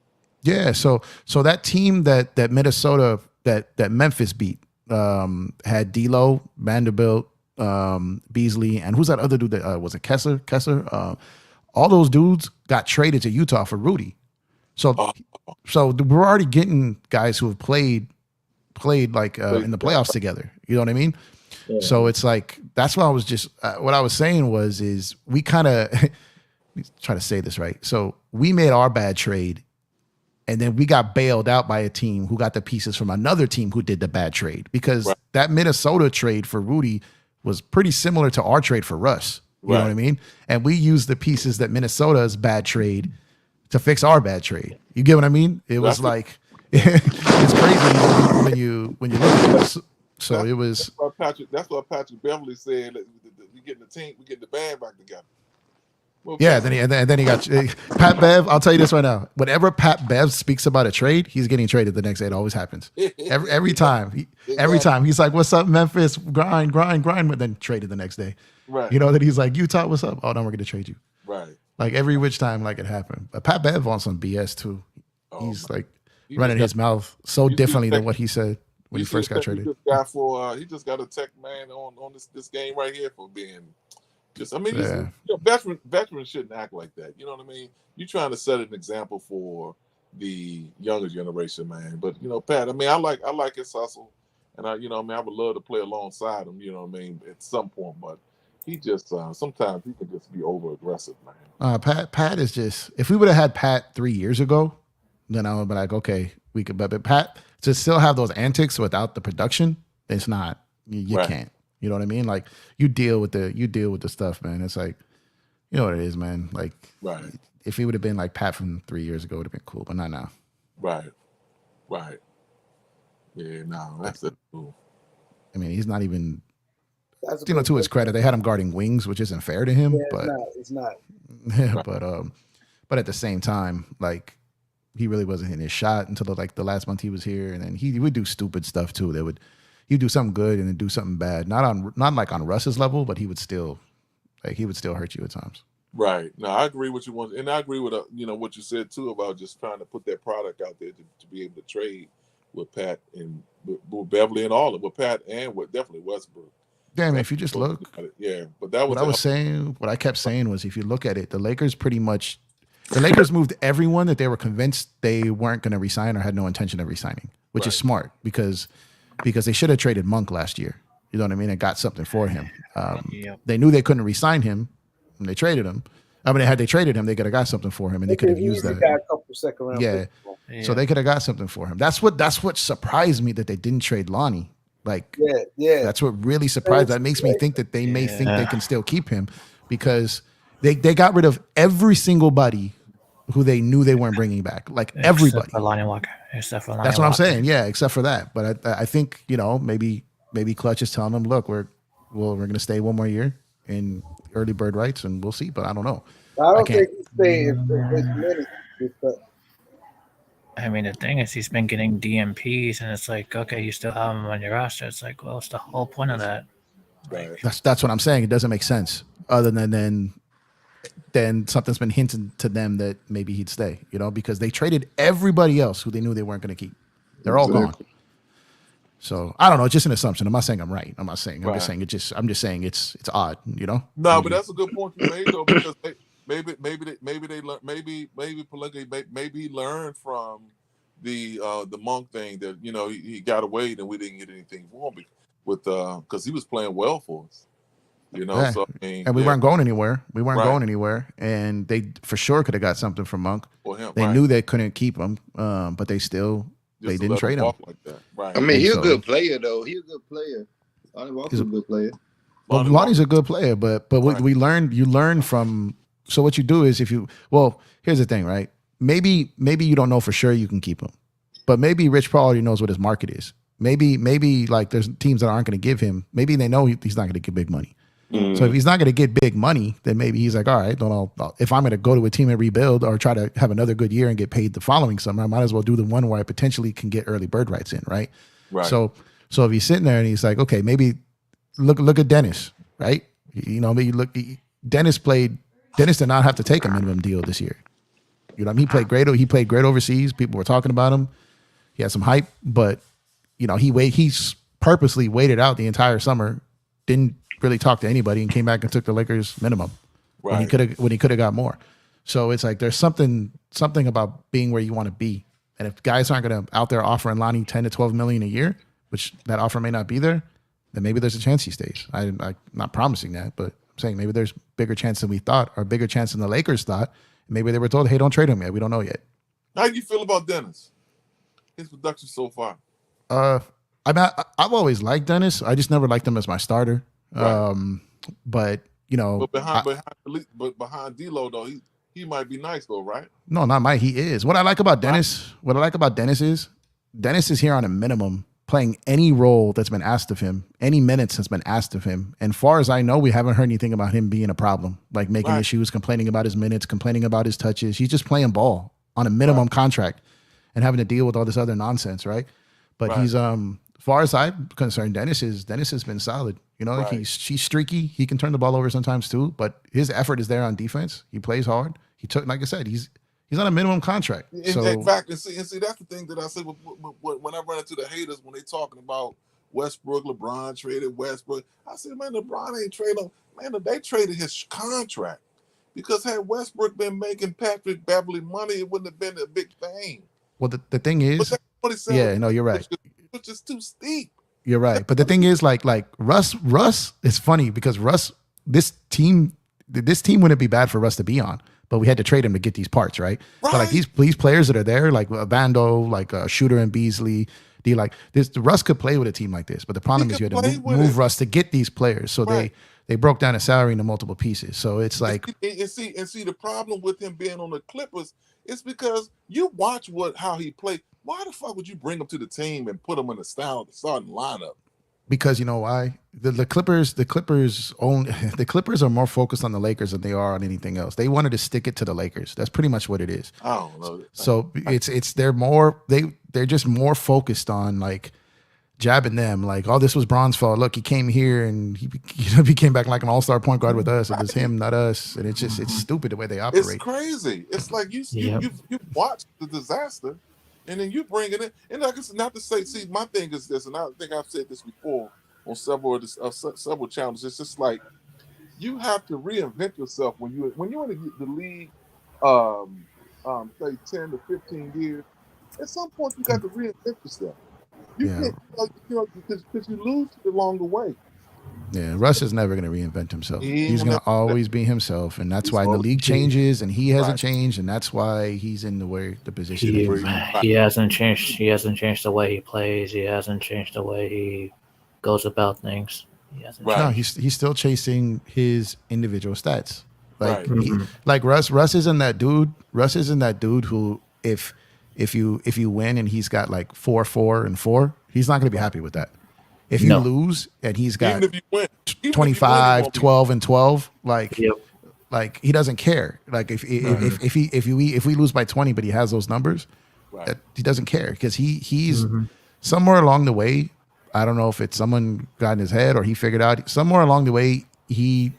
Yeah, so that team that Minnesota that Memphis beat had D'Lo, Vanderbilt, Beasley, and who's that other dude that was it Kessler? All those dudes got traded to Utah for Rudy. So we're already getting guys who have played like in the playoffs together. You know what I mean? Yeah. So it's like, that's why I was just what I was saying is we kind of try to say this right. So we made our bad trade, and then we got bailed out by a team who got the pieces from another team who did the bad trade, because that Minnesota trade for Rudy was pretty similar to our trade for Russ. You know what I mean? And we used the pieces that Minnesota's bad trade to fix our bad trade. You get what I mean? It was like it's crazy when you look at it. So it was. That's what Patrick Beverly said. We getting the team, we getting the band back together. Well, yeah, then he got Pat Bev. I'll tell you this right now: whenever Pat Bev speaks about a trade, he's getting traded the next day. It always happens. Every time. Every time he's like, "What's up, Memphis? Grind." But then traded the next day. Right. You know that he's like, "Utah, what's up? Oh, no, we're gonna trade you." Right. Like every which time, like it happened. But Pat Bev on some BS too. He's like running his mouth so differently than what he said when he first got traded. He just got a tech man on this game right here for being. Veterans shouldn't act like that. You know what I mean? You're trying to set an example for the younger generation, man. But Pat, I mean, I like his hustle, and I would love to play alongside him. You know what I mean? At some point, but he just sometimes he can just be over aggressive, man. Pat is just. If we would have had Pat 3 years ago, then I would be like, okay, we could. But Pat to still have those antics without the production, it's not. You can't. You know what I mean? Like you deal with the stuff, man. It's like, you know what it is, man. Like, if he would have been like Pat from 3 years ago, it would have been cool, but not now. Right. Yeah, no, that's cool. I mean, he's not even. To his credit, they had him guarding wings, which isn't fair to him. Yeah, but it's not. Yeah, But at the same time, like he really wasn't hitting his shot until the last month he was here, and then he would do stupid stuff too. He'd do something good and then do something bad. Not like on Russ's level, but he would still hurt you at times. Right. No, I agree with you and I agree with what you said too about just trying to put that product out there to be able to trade with Pat and with Beverly and all of with Pat and with definitely Westbrook. Yeah, I mean, if you just look, but that was what I kept saying was, if you look at it, the Lakers moved everyone that they were convinced they weren't going to resign or had no intention of resigning, which is smart because they should have traded Monk last year. You know what I mean? And got something for him. They knew they couldn't resign him, and they traded him. I mean, had they traded him, they could have got something for him, and they could have used that. Got a couple second round picks. So they could have got something for him. That's what surprised me, that they didn't trade Lonnie. Like, that's what really surprised. That makes me think that they may think they can still keep him, because they got rid of every single body who they knew they weren't bringing back. Like everybody. Except for Lonnie Walker. That's what I'm saying. Yeah, except for that. But I think maybe Clutch is telling them, look, we're going to stay one more year in early bird rights, and we'll see. But I don't know. I don't think he's staying for his minutes. I mean, the thing is, he's been getting DMPs, and it's like, okay, you still have him on your roster. It's like, well, what's the whole point of that? Right. That's what I'm saying. It doesn't make sense. Other than something's been hinted to them that maybe he'd stay. Because they traded everybody else who they knew they weren't going to keep. They're all gone. So I don't know. It's just an assumption. I'm not saying I'm right. I'm just saying it's odd. No, but that's a good point you made though, because maybe he learned from the Monk thing that he got away and we didn't get anything for him because he was playing well for us. So I mean, and we weren't going anywhere. Going anywhere, and they for sure could have got something from Monk. They knew they couldn't keep him, but they didn't trade him. Like that. Right. I mean, he's a good player though. He's a good player. Lonnie Walker's a good player. Well, Lonnie's a good player, but what we learned, you learn from. So what you do is here's the thing, right? Maybe you don't know for sure you can keep him, but maybe Rich Paul already knows what his market is. Maybe like there's teams that aren't going to give him. Maybe they know he's not going to get big money. So if he's not going to get big money, then maybe he's like, all right, if I'm going to go to a team and rebuild or try to have another good year and get paid the following summer, I might as well do the one where I potentially can get early bird rights in, right? Right. So if he's sitting there and he's like, okay, maybe look at Dennis, right? Dennis did not have to take a minimum deal this year. He played great. He played great overseas. People were talking about him. He had some hype, but he's purposely waited out the entire summer, didn't really talk to anybody, and came back and took the Lakers minimum when he could have got more. So it's like there's something about being where you want to be, and if guys aren't going to out there offering Lonnie 10 to 12 million a year, which that offer may not be there, then maybe there's a chance he stays. I'm not promising that, but I'm saying maybe there's bigger chance than we thought, or bigger chance than the Lakers thought. Maybe they were told, hey, don't trade him yet. We don't know yet. How do you feel about Dennis? His production so far? I've always liked Dennis. I just never liked him as my starter. Right. But behind D'Lo though, he might be nice though, right? No, not Mike. He is. What I like about Dennis is Dennis is here on a minimum, playing any role that's been asked of him, any minutes that's been asked of him. And far as I know, we haven't heard anything about him being a problem, like making issues, complaining about his minutes, complaining about his touches. He's just playing ball on a minimum contract and having to deal with all this other nonsense, right? But he's far as I'm concerned, Dennis has been solid. He's streaky. He can turn the ball over sometimes too, but his effort is there on defense. He plays hard. Like I said, he's on a minimum contract. In fact, and see, that's the thing that I say when I run into the haters when they talking about Westbrook, LeBron traded Westbrook. I said, man, LeBron ain't traded him. Man, they traded his contract because had Westbrook been making Patrick Beverly money, it wouldn't have been a big thing. Well, the thing is, you're right. Which is too steep. You're right. But the thing is, like Russ, it's funny because Russ, this team wouldn't be bad for Russ to be on, but we had to trade him to get these parts, right? But like these players that are there, like Vando, like Shooter and Beasley, Russ could play with a team like this. But the problem is you had to move Russ to get these players. So they broke down his salary into multiple pieces. So it's like and see the problem with him being on the Clippers is because you watch how he played. Why the fuck would you bring him to the team and put him in the starting lineup? Because you know why? The Clippers the Clippers are more focused on the Lakers than they are on anything else. They wanted to stick it to the Lakers. That's pretty much what it is. I don't know. So they're just more focused on like jabbing them. Like, oh, this was Braun's fault. Look, he came here and he came back like an all-star point guard with us. It was him, not us. And it's stupid the way they operate. It's crazy. It's like you watch the disaster, and then you bring it in. And like it's not to say, see, my thing is this, and I think I've said this before on several channels. It's just like you have to reinvent yourself when you're in the league, say 10 to 15 years. At some point, you got to reinvent yourself. You can't, because you lose it along the way. Yeah, Russ is never going to reinvent himself. He's going to always be himself, and that's why the league changes, and he hasn't changed, and that's why he's in the position. He hasn't changed. He hasn't changed the way he plays. He hasn't changed the way he goes about things. No, he's still chasing his individual stats. Like Russ isn't that dude. Russ isn't that dude who if you win and he's got like 4, and 4, he's not going to be happy with that. If you lose and he's got 25, 12, and 12, like he doesn't care. Like if we lose by 20, but he has those numbers, he doesn't care because he's somewhere along the way. I don't know if it's someone got in his head or he figured out somewhere along the way he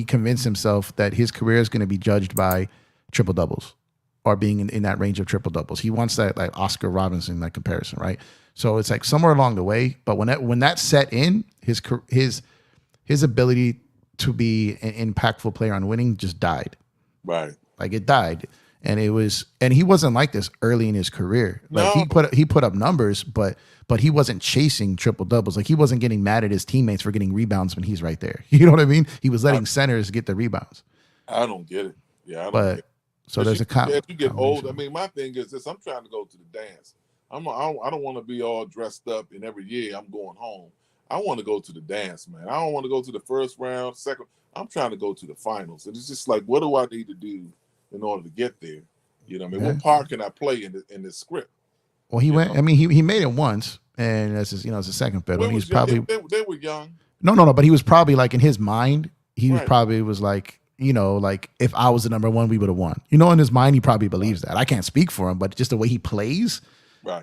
convinced himself that his career is going to be judged by triple doubles or being in that range of triple doubles. He wants that like Oscar Robinson like comparison, right? So it's like somewhere along the way, but when that set in, his ability to be an impactful player on winning just died. Right. Like it died. And he wasn't like this early in his career. Like he put up numbers, but he wasn't chasing triple doubles. Like he wasn't getting mad at his teammates for getting rebounds when he's right there. You know what I mean? He was letting centers get the rebounds. I don't get it. Yeah, I don't get it. So there's as you get old, I mean, my thing is this: I'm trying to go to the dance. I don't want to be all dressed up and every year I'm going home. I want to go to the dance, man. I don't want to go to the first round, second. I'm trying to go to the finals. And it's just like, what do I need to do in order to get there? You know what I mean? What part can I play in this script? Well, he went. Know? I mean, he made it once, and that's his, it's a second fiddle. He's probably they were young. No, but he was probably like in his mind, he probably was like, like if I was the number one, we would have won. In his mind, he probably believes that. I can't speak for him, but just the way he plays,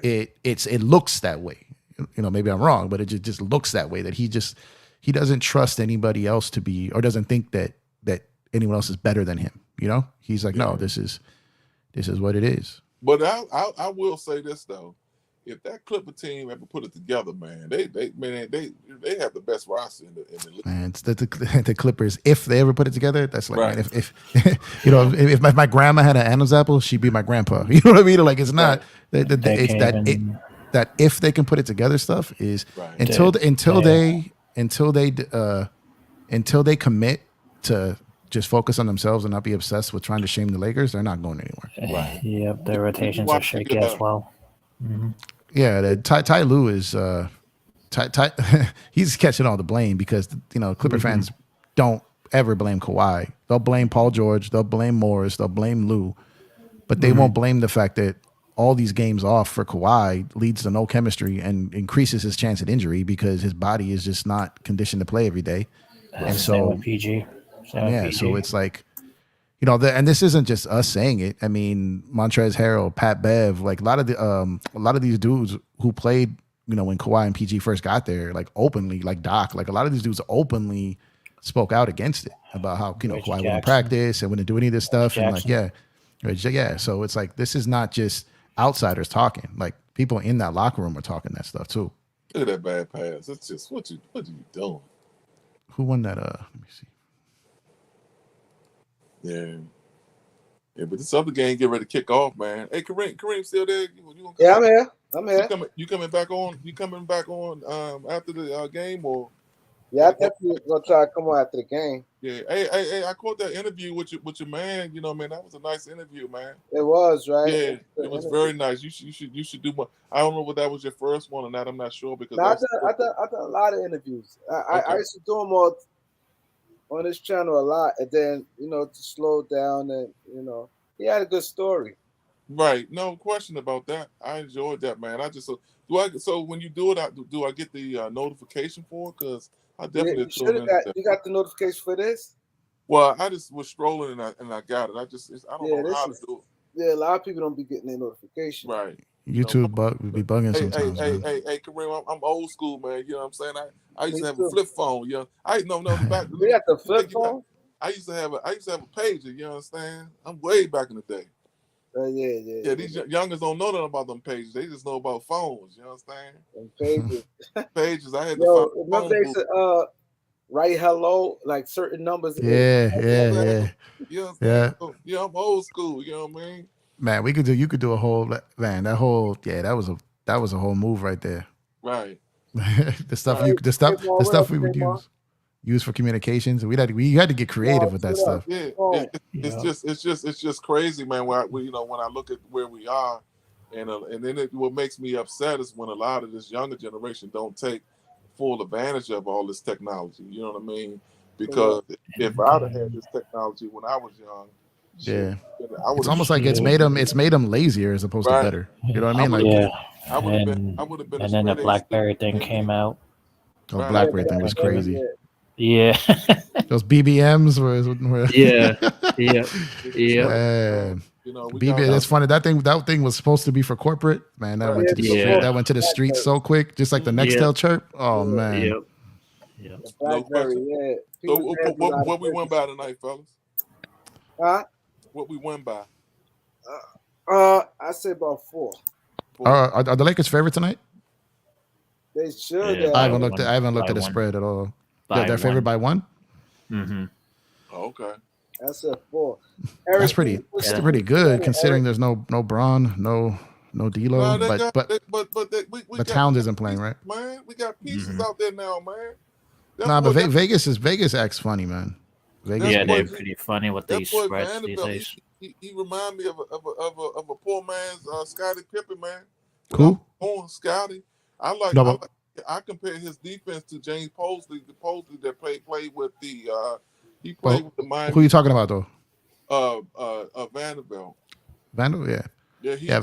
it looks that way. Maybe I'm wrong, but it just looks that way. That he doesn't trust anybody else to be, or doesn't think that anyone else is better than him. He's like, no, this is what it is. But I will say this though, if that Clipper team ever put it together, man, they have the best roster in the league. Man, it's the Clippers. If they ever put it together, that's like, man, if my grandma had an Adam's apple, she'd be my grandpa. You know what I mean? Like it's not that if they can put it together stuff is until they commit to just focus on themselves and not be obsessed with trying to shame the Lakers, they're not going anywhere. Right. Yep, their rotations are shaky as well. Mm-hmm. Yeah, Ty Lue is he's catching all the blame because Clipper fans don't ever blame Kawhi. They'll blame Paul George, they'll blame Morris, they'll blame Lue, but they won't blame the fact that all these games off for Kawhi leads to no chemistry and increases his chance at injury because his body is just not conditioned to play every day. And so PG. So it's like, and this isn't just us saying it. I mean, Montrezl Harrell, Pat Bev, like a lot of these dudes who played, when Kawhi and PG first got there, like openly, like Doc, like a lot of these dudes openly spoke out against it about how Kawhi wouldn't practice and wouldn't do any of this stuff, and like so it's like this is not just outsiders talking. Like people in that locker room are talking that stuff too. Look at that bad pass. It's just what are you doing? Who won that? Let me see. Yeah, but this other game get ready to kick off, man. Hey, Kareem still there? I'm here. You coming back on? After the game or? Yeah, I definitely gonna try to come on after the game. Yeah. Hey, I caught that interview with your man. Man, that was a nice interview, man. It was, right? Yeah, it was very nice. You should do more. I don't know whether that was your first one or not. I'm not sure because I've done a lot of interviews. I used to do them all on this channel a lot, and then to slow down and he had a good story. Right, no question about that. I enjoyed that, man. I just do I. So when you do it, do I get the notification for it? Because I Yeah, definitely you should tune have in. got. You got the notification for this. Well, I just was strolling and I got it. I don't Yeah, know this how to is. do Yeah, a lot of people don't be getting their notification. it. Right. YouTube would be bugging Hey, sometimes, man. Kareem, I'm old school, man. You know what I'm saying? I used Me to have a too. flip phone. You know, no back. You got the flip take you back. phone? I used to have a pager. You understand? I'm way back in the day. Yeah. These youngers don't know nothing about them pages. They just know about phones. You understand? And pages. Pages. I had to Yo, find a remember phone they booth. said write hello like certain numbers. Yeah. You understand? Yeah. So, yeah, I'm old school. You know what I mean? Man, you could do a whole that was a whole move right there. Right. the stuff we would use for communications. We had to get creative with that stuff. Yeah, it's just crazy, man. When I look at where we are, and then what makes me upset is when a lot of this younger generation don't take full advantage of all this technology. You know what I mean? Because if I'd have had this technology when I was young, yeah, I would. It's almost like it's made them lazier as opposed to better. You know what I mean? I would have been. And then the BlackBerry thing came out. The BlackBerry thing was crazy. Yeah. Those BBMs were yeah. BB, that's funny. That thing was supposed to be for corporate. Man, that went to the street. That went to the street so quick, just like the Nextel chirp. Oh man. Yeah. No question. So what we won by tonight, fellas? Huh? What we won by? I say about 4. Are the Lakers favorite tonight? They should. I haven't looked at the spread at all. They're favored by 1. Mm-hmm. Okay. That's a 4. That's pretty good considering there's no Braun, no D'Lo, but Towns isn't playing, right? Man, we got pieces out there now, man. But Vegas acts funny, man. They're pretty funny with these spreads these days. He remind me of a poor man's Scottie Pippen, man. Cool. Scottie. I compare his defense to James Posley, that played with the he played with the Miami. Who are you talking about though? Vanderbilt. Vanderbilt, yeah.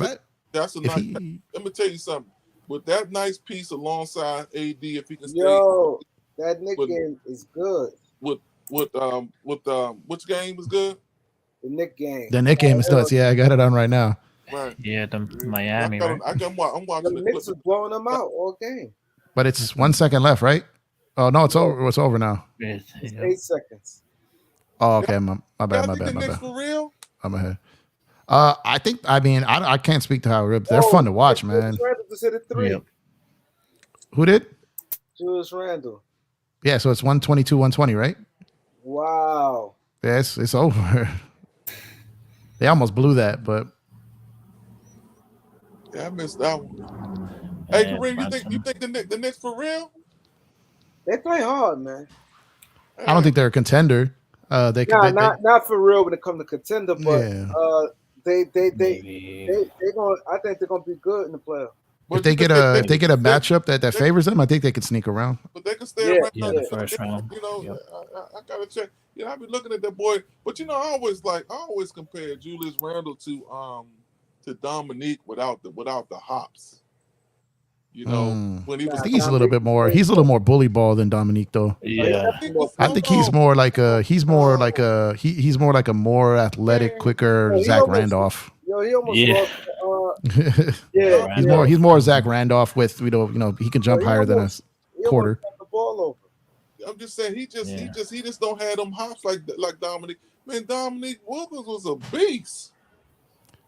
That's a nice. Let me tell you something. With that nice piece alongside AD, if he can stay. Yo, that Knicks game is good. Which game was good? The Knicks game. The Knicks game is nuts. Yeah, I got it on right now. Right. Yeah, the Miami. I'm watching the Knicks are blowing them out all game. But it's 1 second left, right? Oh no, it's over. It's over now. It's 8 seconds. Oh, okay. My bad. For real? I'm ahead. I can't speak to how they're fun to watch, man. Randle just hit a 3. Yep. Who did? Julius Randle. Yeah, so it's 122-120, right? Wow. Yeah, it's over. They almost blew that, but I missed that one. Hey, Kareem, you think the Knicks for real? They play hard, man. I don't think they're a contender. Not for real when it comes to contender, but they going. I think they're gonna be good in the playoffs. If they get a matchup that favors them, I think they could sneak around. But they can stay around. Yeah, the first round. You know, I gotta check. You know, I be looking at that boy, but you know, I always compare Julius Randle to Dominique without the hops. You know, when he was. I think he's a little bit more. He's a little more bully ball than Dominique, though. Yeah, I think he's more like a more athletic, quicker Zach Randolph. Yo, he almost lost. He's more Zach Randolph with he can jump higher than a quarter. The ball over. I'm just saying he just don't have them hops like Dominique. Man, Dominique Wilkins was a beast.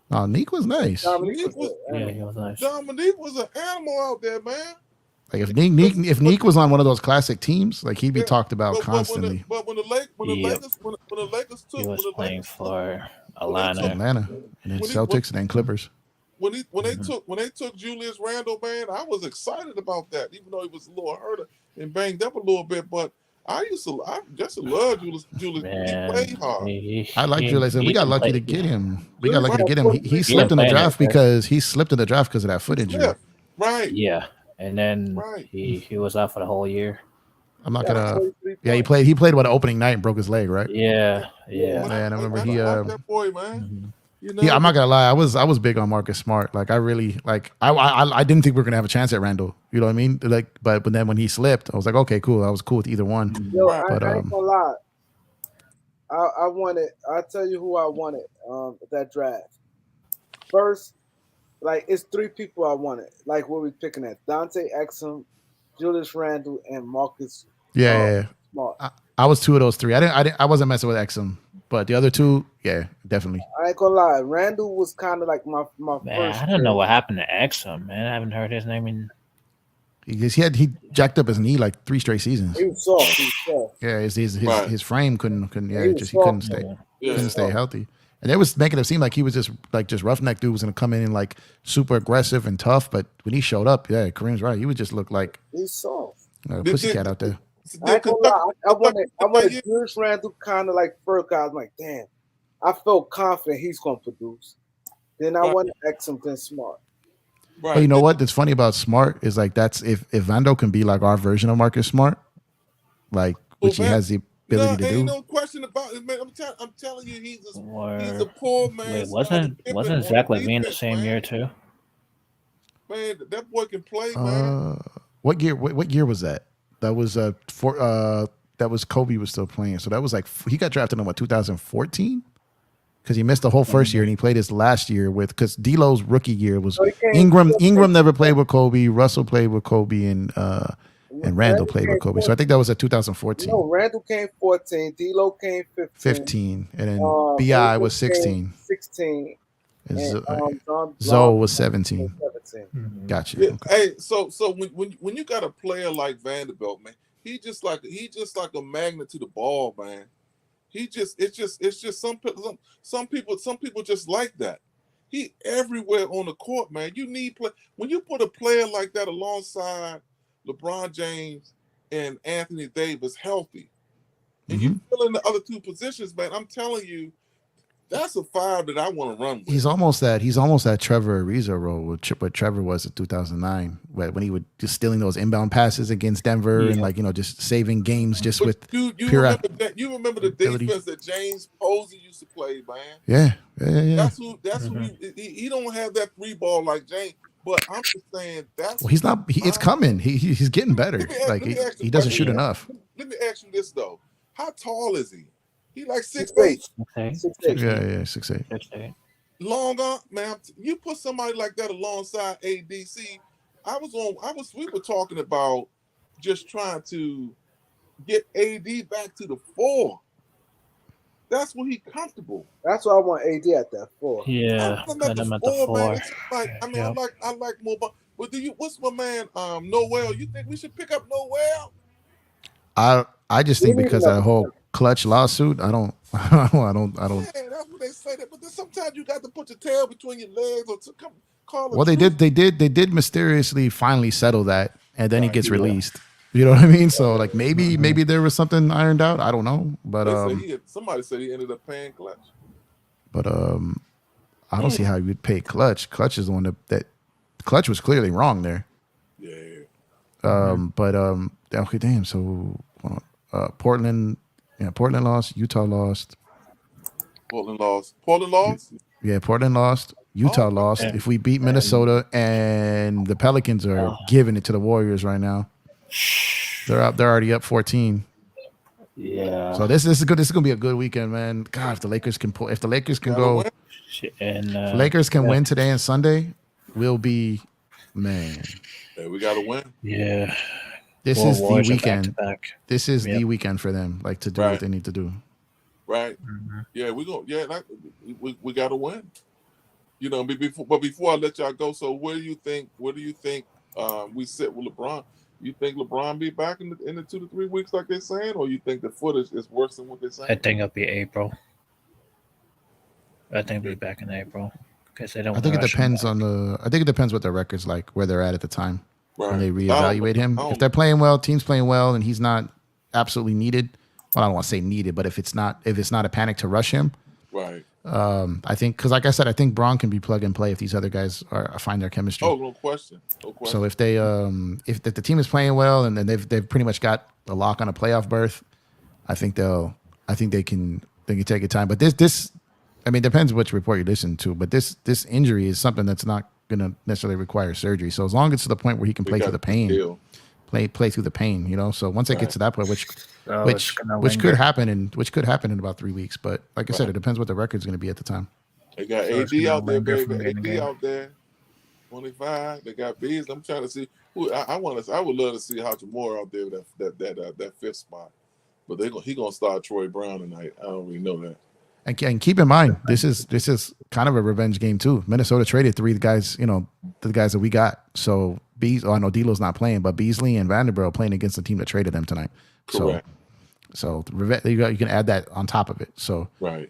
Oh, Neek was nice. He was nice. Dominique was an animal out there, man. Like if Neek was on one of those classic teams, like he'd be talked about constantly. But when the Lakers took, he was playing for Atlanta, and then Celtics, and then Clippers. When they took Julius Randle, man, I was excited about that, even though he was a little hurt and banged up a little bit. But I just love Julius. Man, he played hard. I like Julius, and we got lucky to get him. He slipped in the draft because of that foot injury. Right. Yeah, and then he was out for the whole year. I'm not gonna. Yeah, he played. He played opening night and broke his leg, right? Yeah. Man, I remember he. That boy, man. You know, Yeah, I'm not gonna lie. I was big on Marcus Smart. Like I really like. I didn't think we were gonna have a chance at Randall. You know what I mean? Like, but then when he slipped, I was like, okay, cool. I was cool with either one. Yo, Right. But I ain't gonna lie. I wanted. I'll tell you who I wanted. That draft first. Like it's 3 people I wanted. Like what we picking at: Dante Exum, Julius Randle, and Marcus yeah. Smart. I was 2 of those 3. I wasn't messing with Exum, but the other 2, yeah, definitely. I ain't gonna lie. Randall was kind of like my Man, first. I don't know what happened to Exum, man. I haven't heard his name in. He jacked up his knee like 3 straight seasons. He was soft. He was soft. Yeah, Right. his frame couldn't he yeah, was just he couldn't soft. stay Yeah. couldn't stay healthy. And they was making it seem like he was just roughneck dude was gonna come in and like super aggressive and tough. But when he showed up, yeah, Kareem's right. He would just look like He's soft. a pussycat out there. I ain't gonna lie. I wanted Julius Randle kind of like first guy. I was like, damn. I felt confident he's gonna produce. Then I wanted Exum, then Smart. Right. But you know what? That's funny about Smart is like that's if Vando can be like our version of Marcus Smart, like which he has the ability to do. Ain't no question about it, man. I'm telling you, he's a poor man. Wait, wasn't Zach LaVine the same year too? Man, that boy can play, man. What year was that? That was that was Kobe was still playing. So that was like he got drafted in what 2014? Because he missed the whole first year and he played his last year with because D'Lo's rookie year was Ingram. Ingram never played with Kobe. Russell played with Kobe and Randall played with Kobe. So I think that was at 2014. No, Randall came 14. D'Lo came 15. And then Bi was 16. 16. And Zoe was 17. Gotcha. Yeah, Okay. hey, so when you got a player like Vanderbilt, man, he just like a magnet to the ball, man. It's just some people just like that. He everywhere on the court, man. You need play when you put a player like that alongside LeBron James and Anthony Davis healthy, and you fill in the other 2 positions, man. I'm telling you, that's a 5 that I want to run with. He's almost that Trevor Ariza role what Trevor was in 2009 when he would just stealing those inbound passes against Denver and like just saving games just with you pure remember that you remember the defense that James Posey used to play, man. Yeah. That's who he don't have that 3 ball like James, but I'm just saying that's well, he's not it's coming. He's getting better. Like he doesn't shoot enough. Let me ask you this though. How tall is he? He like 6'8". 6'8". Yeah, 6'8". Long arm, man. You put somebody like that alongside ADC. We were talking about just trying to get AD back to the 4. That's where he's comfortable. That's why I want AD at that 4. Yeah, put him at the 4. Man. It's like, I like more. But what's my man? Noel. You think we should pick up Noel? I just think because of that whole clutch lawsuit, I don't. Yeah, that's what they say. But then sometimes you got to put your tail between your legs or to come call. Well, they did mysteriously finally settle that, and then he gets released. You know what I mean? So like maybe there was something ironed out. I don't know, but somebody said he ended up paying clutch. But I don't see how you would pay clutch. Clutch is the one that clutch was clearly wrong there. Yeah. But okay, damn. So Portland lost. Utah lost. Portland lost. Yeah, Portland lost. Utah lost. Yeah. If we beat Minnesota and the Pelicans are giving it to the Warriors right now, they're already up 14. Yeah. So this is good. This is gonna be a good weekend, man. God, if the Lakers can pull, if the Lakers can go, and if Lakers can win today and Sunday, we'll be man. Yeah, we gotta win. Yeah. This is the weekend. Back. This is the weekend for them, like to do what they need to do. Right. Yeah, we we gotta win. Before I let y'all go, so where do you think we sit with LeBron? You think LeBron be back in the 2 to 3 weeks like they're saying, or you think the footage is worse than what they're saying? I think it'll be April. I think we'll be back in April because they don't. I think it depends what their record's like, where they're at the time when they reevaluate him. If they're playing well, team's playing well, and he's not absolutely needed. Well, I don't want to say needed, but if it's not a panic to rush him, right? I think because, like I said, I think Braun can be plug and play if these other guys find their chemistry. Oh, no question. So if they if the team is playing well and then they've pretty much got a lock on a playoff berth, I think they can take a time. But this I mean, it depends which report you listen to, but this injury is something that's not going to necessarily require surgery. So as long as it's to the point where he can play through the pain, play through the pain, you know. So once it gets to that point, which could happen in about 3 weeks. But like I said, it depends what the record's going to be at the time. They got AD out there, baby. AD out there, 25. They got Bees. I'm trying to see who I would love to see Hachimura out there with that fifth spot. But he gonna start Troy Brown tonight. I don't really know that. And keep in mind, this is kind of a revenge game too. Minnesota traded 3 guys, you know, the guys that we got. So I know D'Lo's not playing, but Beasley and Vanderbilt playing against the team that traded them tonight. Correct. So you can add that on top of it. So right.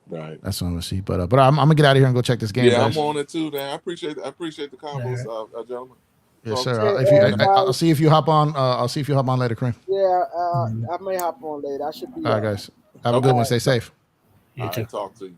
That's what I'm gonna see. But I'm gonna get out of here and go check this game. Yeah, guys. I'm on it too, man. I appreciate the combos, gentlemen. Yes, sir. I'll see if you hop on. I'll see if you hop on later, Kareem. Yeah, I may hop on later. I should be. All right, guys. Have a good one. Stay safe. You too. Talk to you.